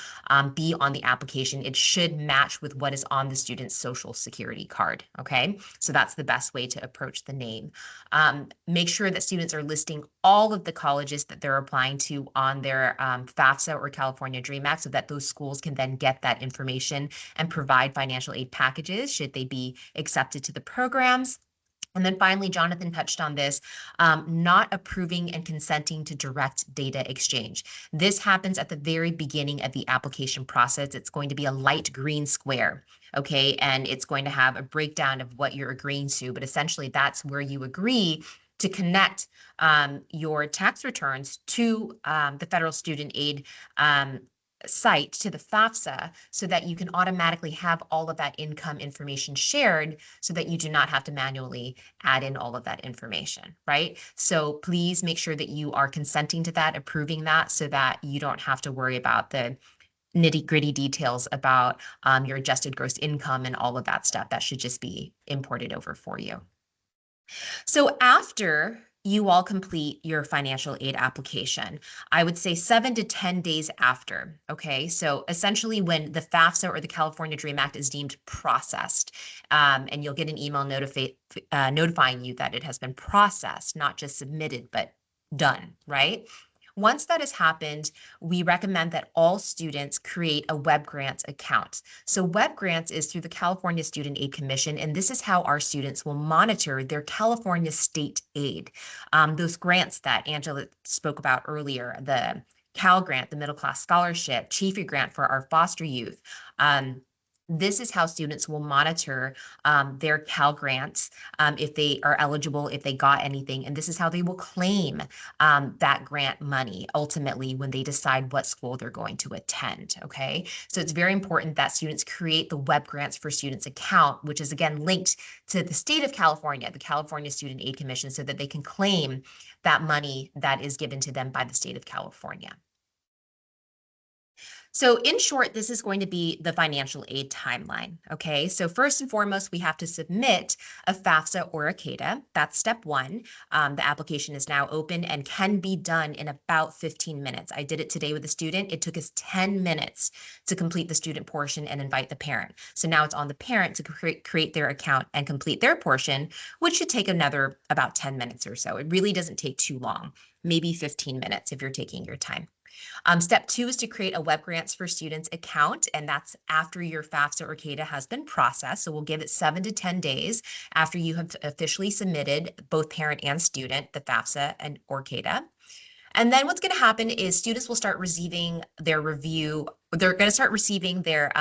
be on the application. It should match with what is on the student's social security card, okay? So that's the best way to approach the name. Make sure that students are listing all of the colleges that they're applying to on their FAFSA or California Dream Act so that those schools can then get that information and provide financial aid packages should they be accepted to the programs. And then finally, Jonathan touched on this, not approving and consenting to direct data exchange. This happens at the very beginning of the application process. It's going to be a light green square, okay? And it's going to have a breakdown of what you're agreeing to, but essentially that's where you agree to connect your tax returns to the federal student aid site, to the FAFSA, so that you can automatically have all of that income information shared so that you do not have to manually add in all of that information, right? So please make sure that you are consenting to that, approving that, so that you don't have to worry about the nitty-gritty details about your adjusted gross income and all of that stuff. That should just be imported over for you. So after you all complete your financial aid application, I would say 7 to 10 days after, okay? So essentially when the FAFSA or the California DREAM Act is deemed processed, and you'll get an email notifying you that it has been processed, not just submitted, but done, right? Once that has happened, we recommend that all students create a Web Grants account. So Web Grants is through the California Student Aid Commission, and this is how our students will monitor their California state aid. Those grants that Angela spoke about earlier, the Cal Grant, the Middle Class Scholarship, Chiefy Grant for our foster youth. This is how students will monitor their Cal Grants, if they are eligible, if they got anything, and this is how they will claim that grant money ultimately when they decide what school they're going to attend, okay? So it's very important that students create the Web Grants for Students account, which is again linked to the state of California, the California Student Aid Commission, so that they can claim that money that is given to them by the state of California. So in short, this is going to be the financial aid timeline, okay? So first and foremost, we have to submit a FAFSA or a CADA. That's step one. The application is now open and can be done in about 15 minutes. I did it today with a student. It took us 10 minutes to complete the student portion and invite the parent. So now it's on the parent to create their account and complete their portion, which should take another about 10 minutes or so. It really doesn't take too long, maybe 15 minutes if you're taking your time. Step two is to create a Web Grants for Students account, and that's after your FAFSA or CADA has been processed. So we'll give it 7 to 10 days after you have officially submitted, both parent and student, the FAFSA or CADA. And then what's going to happen is students will start receiving their review. They're going to start receiving their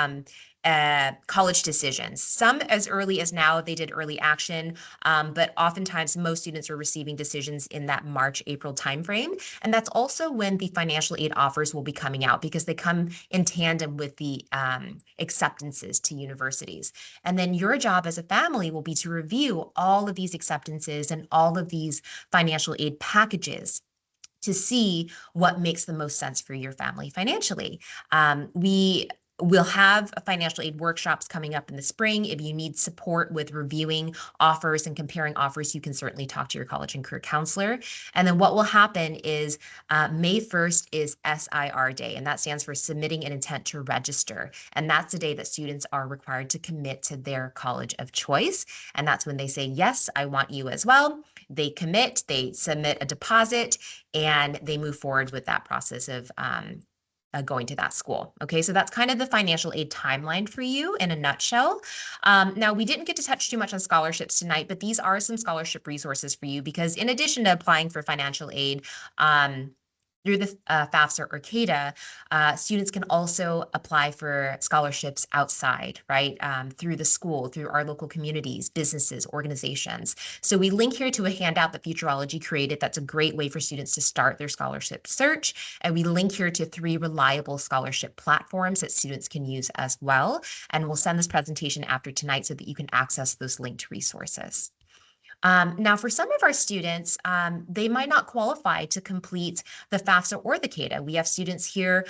college decisions. Some as early as now, they did early action, but oftentimes most students are receiving decisions in that March, April timeframe. And that's also when the financial aid offers will be coming out, because they come in tandem with the acceptances to universities. And then your job as a family will be to review all of these acceptances and all of these financial aid packages to see what makes the most sense for your family financially. We'll have financial aid workshops coming up in the spring. If you need support with reviewing offers and comparing offers, you can certainly talk to your college and career counselor. And then what will happen is May 1st is SIR Day, and that stands for Submitting an Intent to Register. And that's the day that students are required to commit to their college of choice. And that's when they say, yes, I want you as well. They commit, they submit a deposit, and they move forward with that process of going to that school. Okay, so that's kind of the financial aid timeline for you in a nutshell. Now, we didn't get to touch too much on scholarships tonight, but these are some scholarship resources for you, because in addition to applying for financial aid, through the FAFSA or CADA, students can also apply for scholarships outside, right? Through the school, through our local communities, businesses, organizations. So we link here to a handout that Futureology created. That's a great way for students to start their scholarship search. And we link here to 3 reliable scholarship platforms that students can use as well. And we'll send this presentation after tonight so that you can access those linked resources. Now, for some of our students, they might not qualify to complete the FAFSA or the CADA. We have students here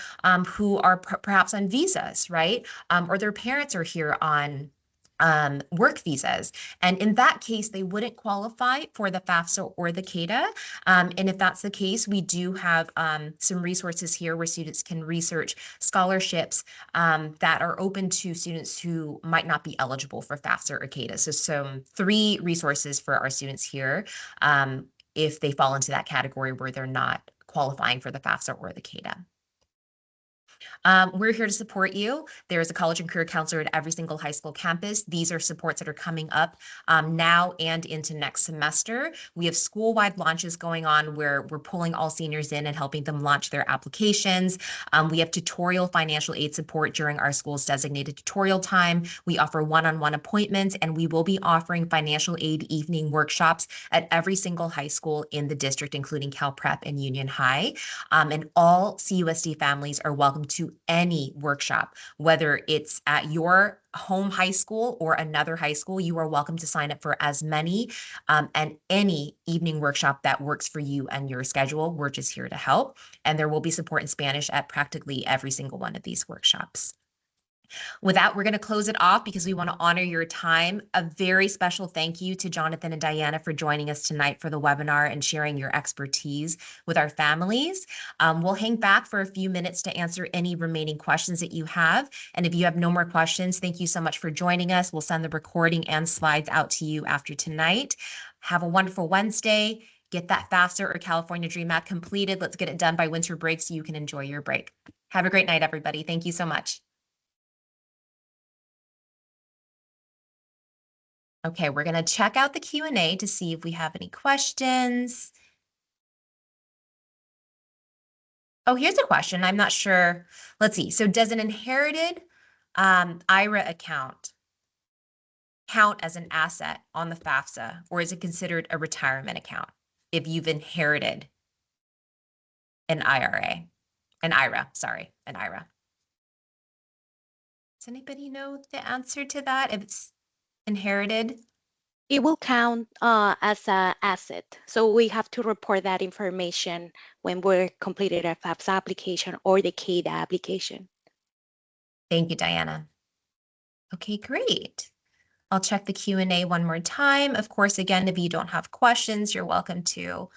who are perhaps on visas, right? Or their parents are here on work visas. And in that case, they wouldn't qualify for the FAFSA or the CADA. And if that's the case, we do have some resources here where students can research scholarships that are open to students who might not be eligible for FAFSA or CADA. So some 3 resources for our students here if they fall into that category where they're not qualifying for the FAFSA or the CADA. We're here to support you. There is a college and career counselor at every single high school campus. These are supports that are coming up now and into next semester. We have school-wide launches going on where we're pulling all seniors in and helping them launch their applications. We have tutorial financial aid support during our school's designated tutorial time. We offer one-on-one appointments, and we will be offering financial aid evening workshops at every single high school in the district, including Cal Prep and Union High. And all CUSD families are welcome to any workshop, whether it's at your home high school or another high school. You are welcome to sign up for as many and any evening workshop that works for you and your schedule. We're just here to help. And there will be support in Spanish at practically every single one of these workshops. With that, we're going to close it off because we want to honor your time. A very special thank you to Jonathan and Diana for joining us tonight for the webinar and sharing your expertise with our families. We'll hang back for a few minutes to answer any remaining questions that you have. And if you have no more questions, thank you so much for joining us. We'll send the recording and slides out to you after tonight. Have a wonderful Wednesday. Get that FAFSA or California Dream Act completed. Let's get it done by winter break so you can enjoy your break. Have a great night, everybody. Thank you so much. Okay, we're going to check out the Q&A to see if we have any questions. Oh, here's a question. I'm not sure. Let's see. So does an inherited IRA account count as an asset on the FAFSA, or is it considered a retirement account if you've inherited an IRA? An IRA. Does anybody know the answer to that? If it's inherited? It will count as an asset. So we have to report that information when we're completed a FAFSA application or the CADA application. Thank you, Diana. Okay, great. I'll check the Q&A one more time. Of course, again, if you don't have questions, you're welcome to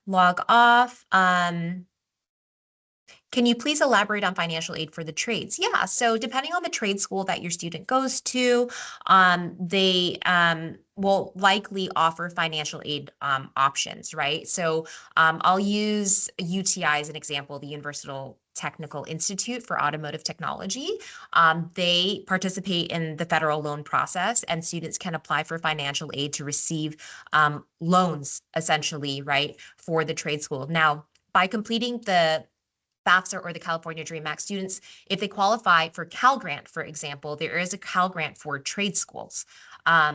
log off. Can you please elaborate on financial aid for the trades? Yeah, so depending on the trade school that your student goes to, they will likely offer financial aid options, right? So I'll use UTI as an example, the Universal Technical Institute for Automotive Technology. They participate in the federal loan process, and students can apply for financial aid to receive loans, essentially, right, for the trade school. Now, by completing the FAFSA or the California Dream Act, students, if they qualify for Cal Grant, for example, there is a Cal Grant for trade schools.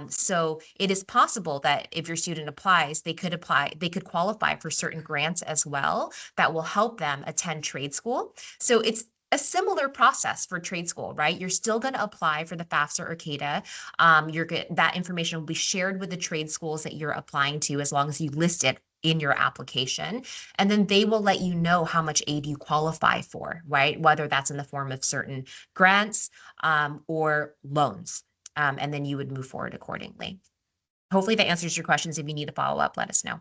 So it is possible that if your student applies, they could qualify for certain grants as well that will help them attend trade school. So it's a similar process for trade school, right? You're still going to apply for the FAFSA or CADA. That information will be shared with the trade schools that you're applying to as long as you list it in your application. And then they will let you know how much aid you qualify for, right? Whether that's in the form of certain grants or loans. And then you would move forward accordingly. Hopefully that answers your questions. If you need to follow up, let us know.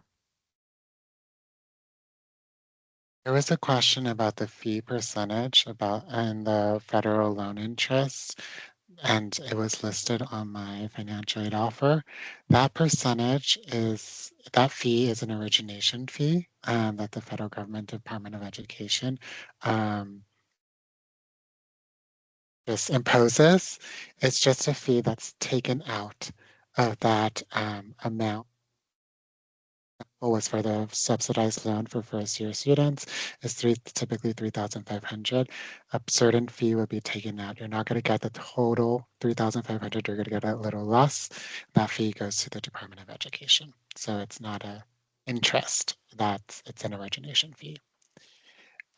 There was a question about the fee percentage and the federal loan interest, and it was listed on my financial aid offer. That fee is an origination fee that the federal government Department of Education just imposes. It's just a fee that's taken out of that amount. Was for the subsidized loan for first-year students is typically $3,500. A certain fee would be taken out. You're not going to get the total $3,500. You're going to get a little less. That fee goes to the Department of Education. So it's not an interest. It's an origination fee.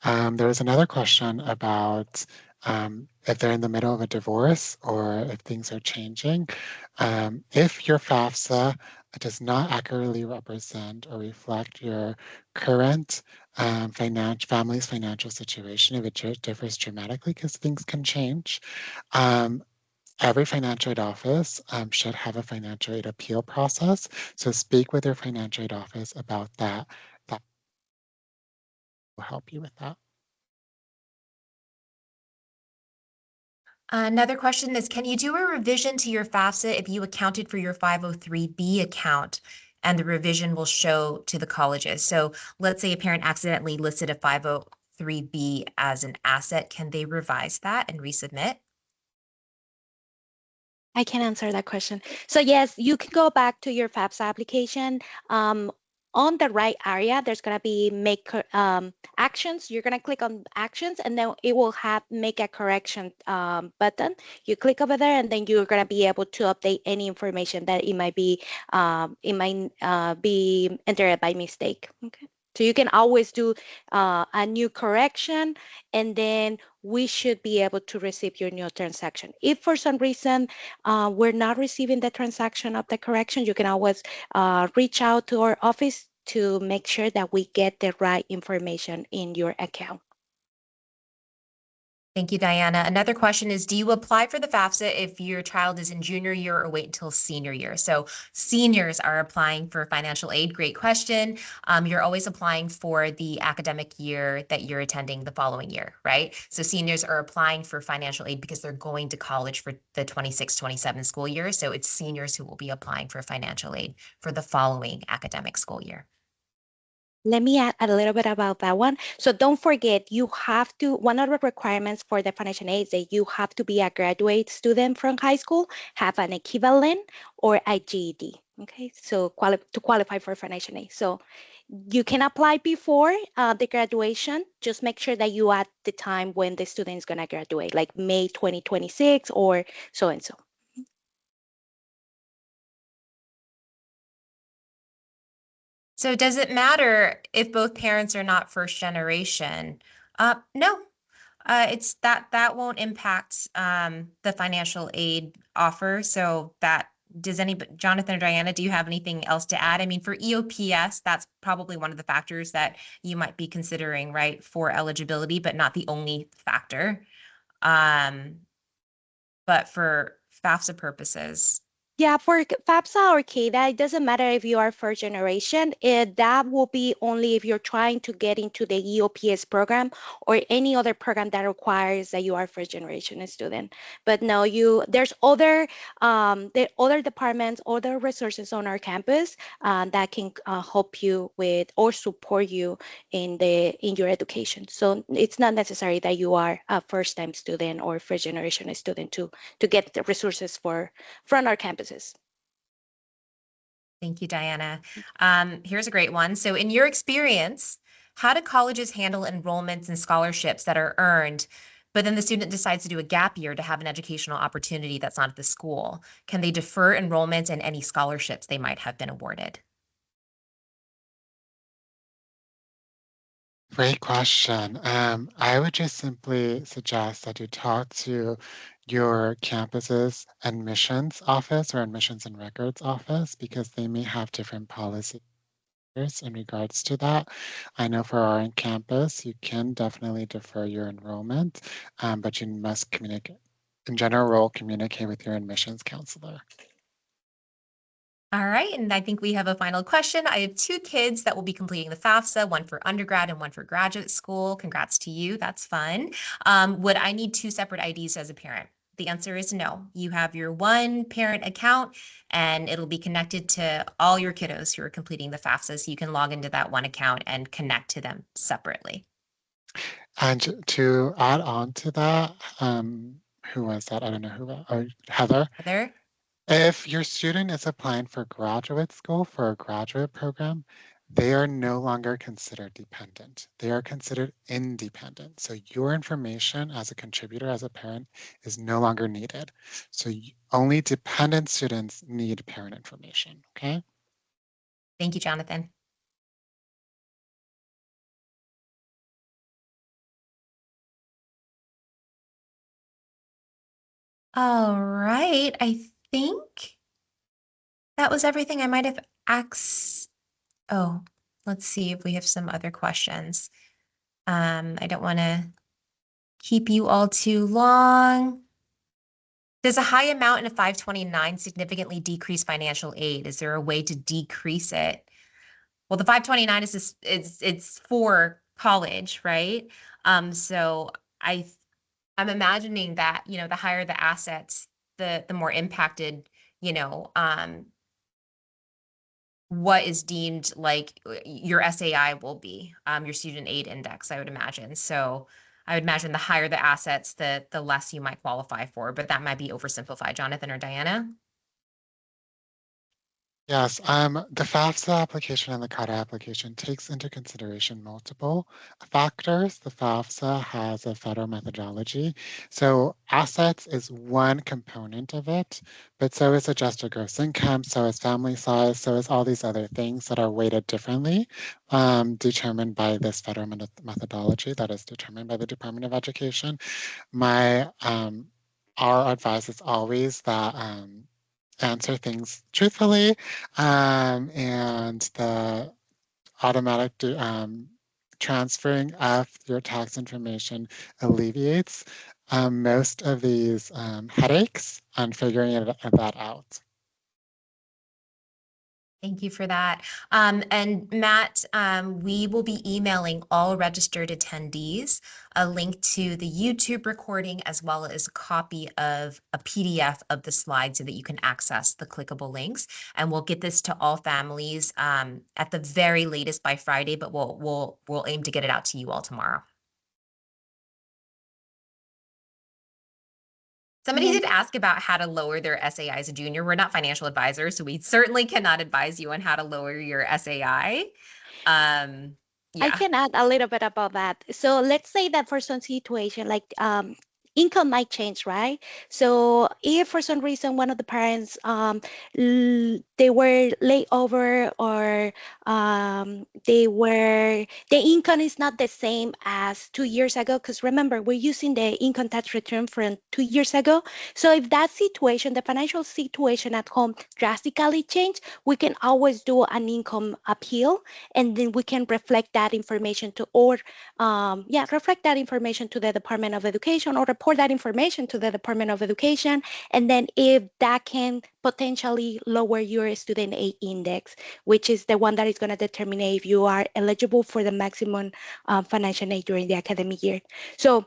There was another question about if they're in the middle of a divorce or if things are changing. If your FAFSA does not accurately represent or reflect your current family's financial situation, if it differs dramatically, because things can change, every financial aid office should have a financial aid appeal process. So speak with your financial aid office about that. That will help you with that. Another question is, can you do a revision to your FAFSA if you accounted for your 503B account and the revision will show to the colleges? So let's say a parent accidentally listed a 503 3B as an asset, can they revise that and resubmit? I can answer that question. So yes, you can go back to your FAFSA application. On the right area, there's going to be actions. You're going to click on actions, and then it will have make a correction button. You click over there, and then you're going to be able to update any information that it might be entered by mistake. Okay. So you can always do a new correction, and then we should be able to receive your new transaction. If for some reason we're not receiving the transaction of the correction, you can always reach out to our office to make sure that we get the right information in your account. Thank you, Diana. Another question is, do you apply for the FAFSA if your child is in junior year or wait until senior year? So seniors are applying for financial aid. Great question. You're always applying for the academic year that you're attending the following year, right? So seniors are applying for financial aid because they're going to college for the 26-27 school year. So it's seniors who will be applying for financial aid for the following academic school year. Let me add a little bit about that one. So don't forget, you have to, one of the requirements for the financial aid is that you have to be a graduate student from high school, have an equivalent or a GED. Okay, so to qualify for financial aid. So you can apply before the graduation. Just make sure that you at the time when the student is going to graduate, like May 2026 or so and so. So does it matter if both parents are not first generation? No, it's that won't impact the financial aid offer. So Jonathan or Diana, do you have anything else to add? I mean, for EOPS, that's probably one of the factors that you might be considering, right, for eligibility, but not the only factor. But for FAFSA purposes. Yeah, for FAFSA or CADA, it doesn't matter if you are first generation. That will be only if you're trying to get into the EOPS program or any other program that requires that you are first generation student. But no, there's other departments, other resources on our campus that can help you with or support you in your education. So it's not necessary that you are a first time student or first generation student to get the resources from our campuses. Thank you, Diana. Here's a great one. So in your experience, how do colleges handle enrollments and scholarships that are earned, but then the student decides to do a gap year to have an educational opportunity that's not at the school? Can they defer enrollment and any scholarships they might have been awarded? Great question. I would just simply suggest that you talk to your campus's admissions office or admissions and records office because they may have different policies in regards to that. I know for our campus, you can definitely defer your enrollment, but you must communicate, in general, communicate with your admissions counselor. All right, and I think we have a final question. I have two kids that will be completing the FAFSA, one for undergrad and one for graduate school. Congrats to you, that's fun. Would I need two separate IDs as a parent? The answer is no. You have your one parent account and it'll be connected to all your kiddos who are completing the FAFSA, so you can log into that one account and connect to them separately. And to add on to that, who was that? I don't know who, Heather? Heather? If your student is applying for graduate school for a graduate program, they are no longer considered dependent. They are considered independent. So your information as a contributor, as a parent, is no longer needed. So only dependent students need parent information, okay? Thank you, Jonathan. All right, I think that was everything I might have asked. Oh, let's see if we have some other questions. I don't want to keep you all too long. Does a high amount in a 529 significantly decrease financial aid? Is there a way to decrease it? Well, the 529 is it's for college, right? So I'm imagining that, the higher the assets, the more impacted, what is deemed like your SAI will be, your student aid index, I would imagine. So I would imagine the higher the assets, the less you might qualify for, but that might be oversimplified. Jonathan or Diana? Yes, the FAFSA application and the CARTA application takes into consideration multiple factors. The FAFSA has a federal methodology. So assets is one component of it, but so is adjusted gross income, so is family size, so is all these other things that are weighted differently, determined by this federal methodology that is determined by the Department of Education. Our advice is always that answer things truthfully, and the automatic transferring of your tax information alleviates most of these headaches and figuring that out. Thank you for that. And Matt, we will be emailing all registered attendees a link to the YouTube recording as well as a copy of a PDF of the slides so that you can access the clickable links. And we'll get this to all families at the very latest by Friday, but we'll aim to get it out to you all tomorrow. Somebody did ask about how to lower their SAI as a junior. We're not financial advisors, so we certainly cannot advise you on how to lower your SAI. I Yeah. can add a little bit about that. So let's say that for some situation, like income might change, right? So if for some reason one of the parents they were laid over, or the income is not the same as 2 years ago, because remember, we're using the income tax return from 2 years ago. So if that situation, the financial situation at home drastically changed, we can always do an income appeal, and then we can reflect that information to, or reflect that information to the Department of Education, or report that information to the Department of Education. And then if that can potentially lower your student aid index, which is the one that is going to determine if you are eligible for the maximum financial aid during the academic year. So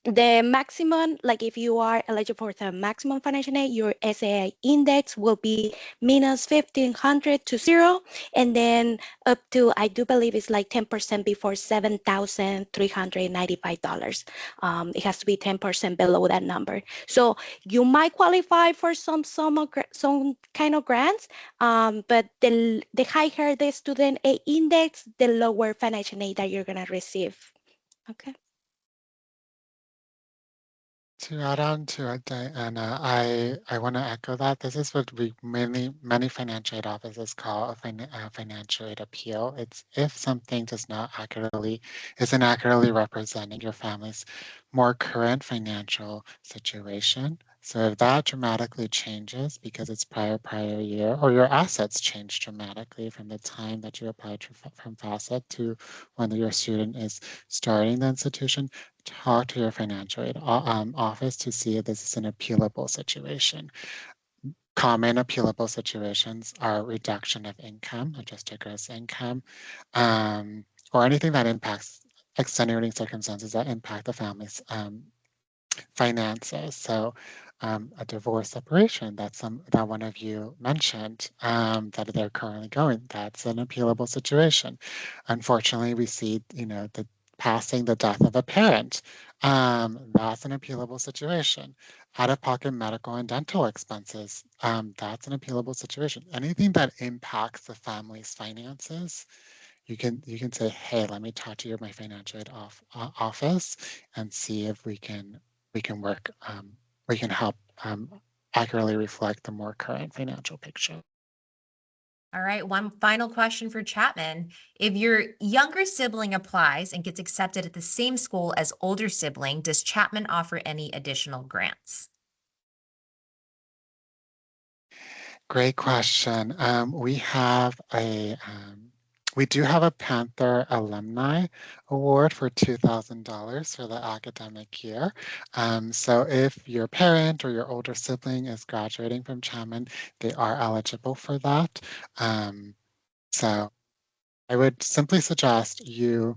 the maximum, like if you are eligible for the maximum financial aid, your SAI index will be minus 1,500 to 0, and then up to, I do believe it's like 10% before $7,395. It has to be 10% below that number. So you might qualify for some kind of grants, but the higher the student aid index, the lower financial aid that you're gonna receive. Okay. To add on to it, Diana, I want to echo that. This is what many financial aid offices call a financial aid appeal. It's if something isn't accurately representing your family's more current financial situation. So if that dramatically changes because it's prior year, or your assets change dramatically from the time that you applied from FAFSA to when your student is starting the institution, talk to your financial aid office to see if this is an appealable situation. Common appealable situations are reduction of income, adjusted gross income, or anything that impacts extenuating circumstances that impact the family's finances. So a divorce, separation, that one of you mentioned, that they're currently going, that's an appealable situation. Unfortunately, we see, the passing, the death of a parent, that's an appealable situation. Out-of-pocket medical and dental expenses, that's an appealable situation. Anything that impacts the family's finances, you can say, hey, let me talk to my financial aid office and see if we can work, we can help accurately reflect the more current financial picture. All right, one final question for Chapman. If your younger sibling applies and gets accepted at the same school as older sibling, does Chapman offer any additional grants? Great question. We do have a Panther Alumni Award for $2,000 for the academic year. So if your parent or your older sibling is graduating from Chapman, they are eligible for that. So I would simply suggest you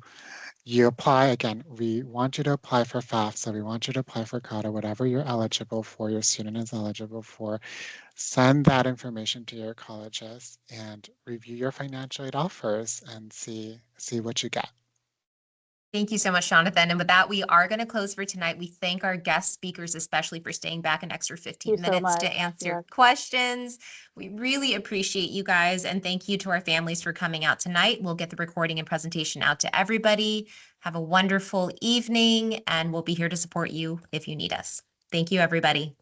You apply, again, we want you to apply for FAFSA, we want you to apply for CADA, whatever you're eligible for, your student is eligible for. Send that information to your colleges and review your financial aid offers and see what you get. Thank you so much, Jonathan. And with that, we are going to close for tonight. We thank our guest speakers, especially for staying back an extra 15 Thank you so minutes to much. answer Yes. questions. We really appreciate you guys. And thank you to our families for coming out tonight. We'll get the recording and presentation out to everybody. Have a wonderful evening, and we'll be here to support you if you need us. Thank you, everybody.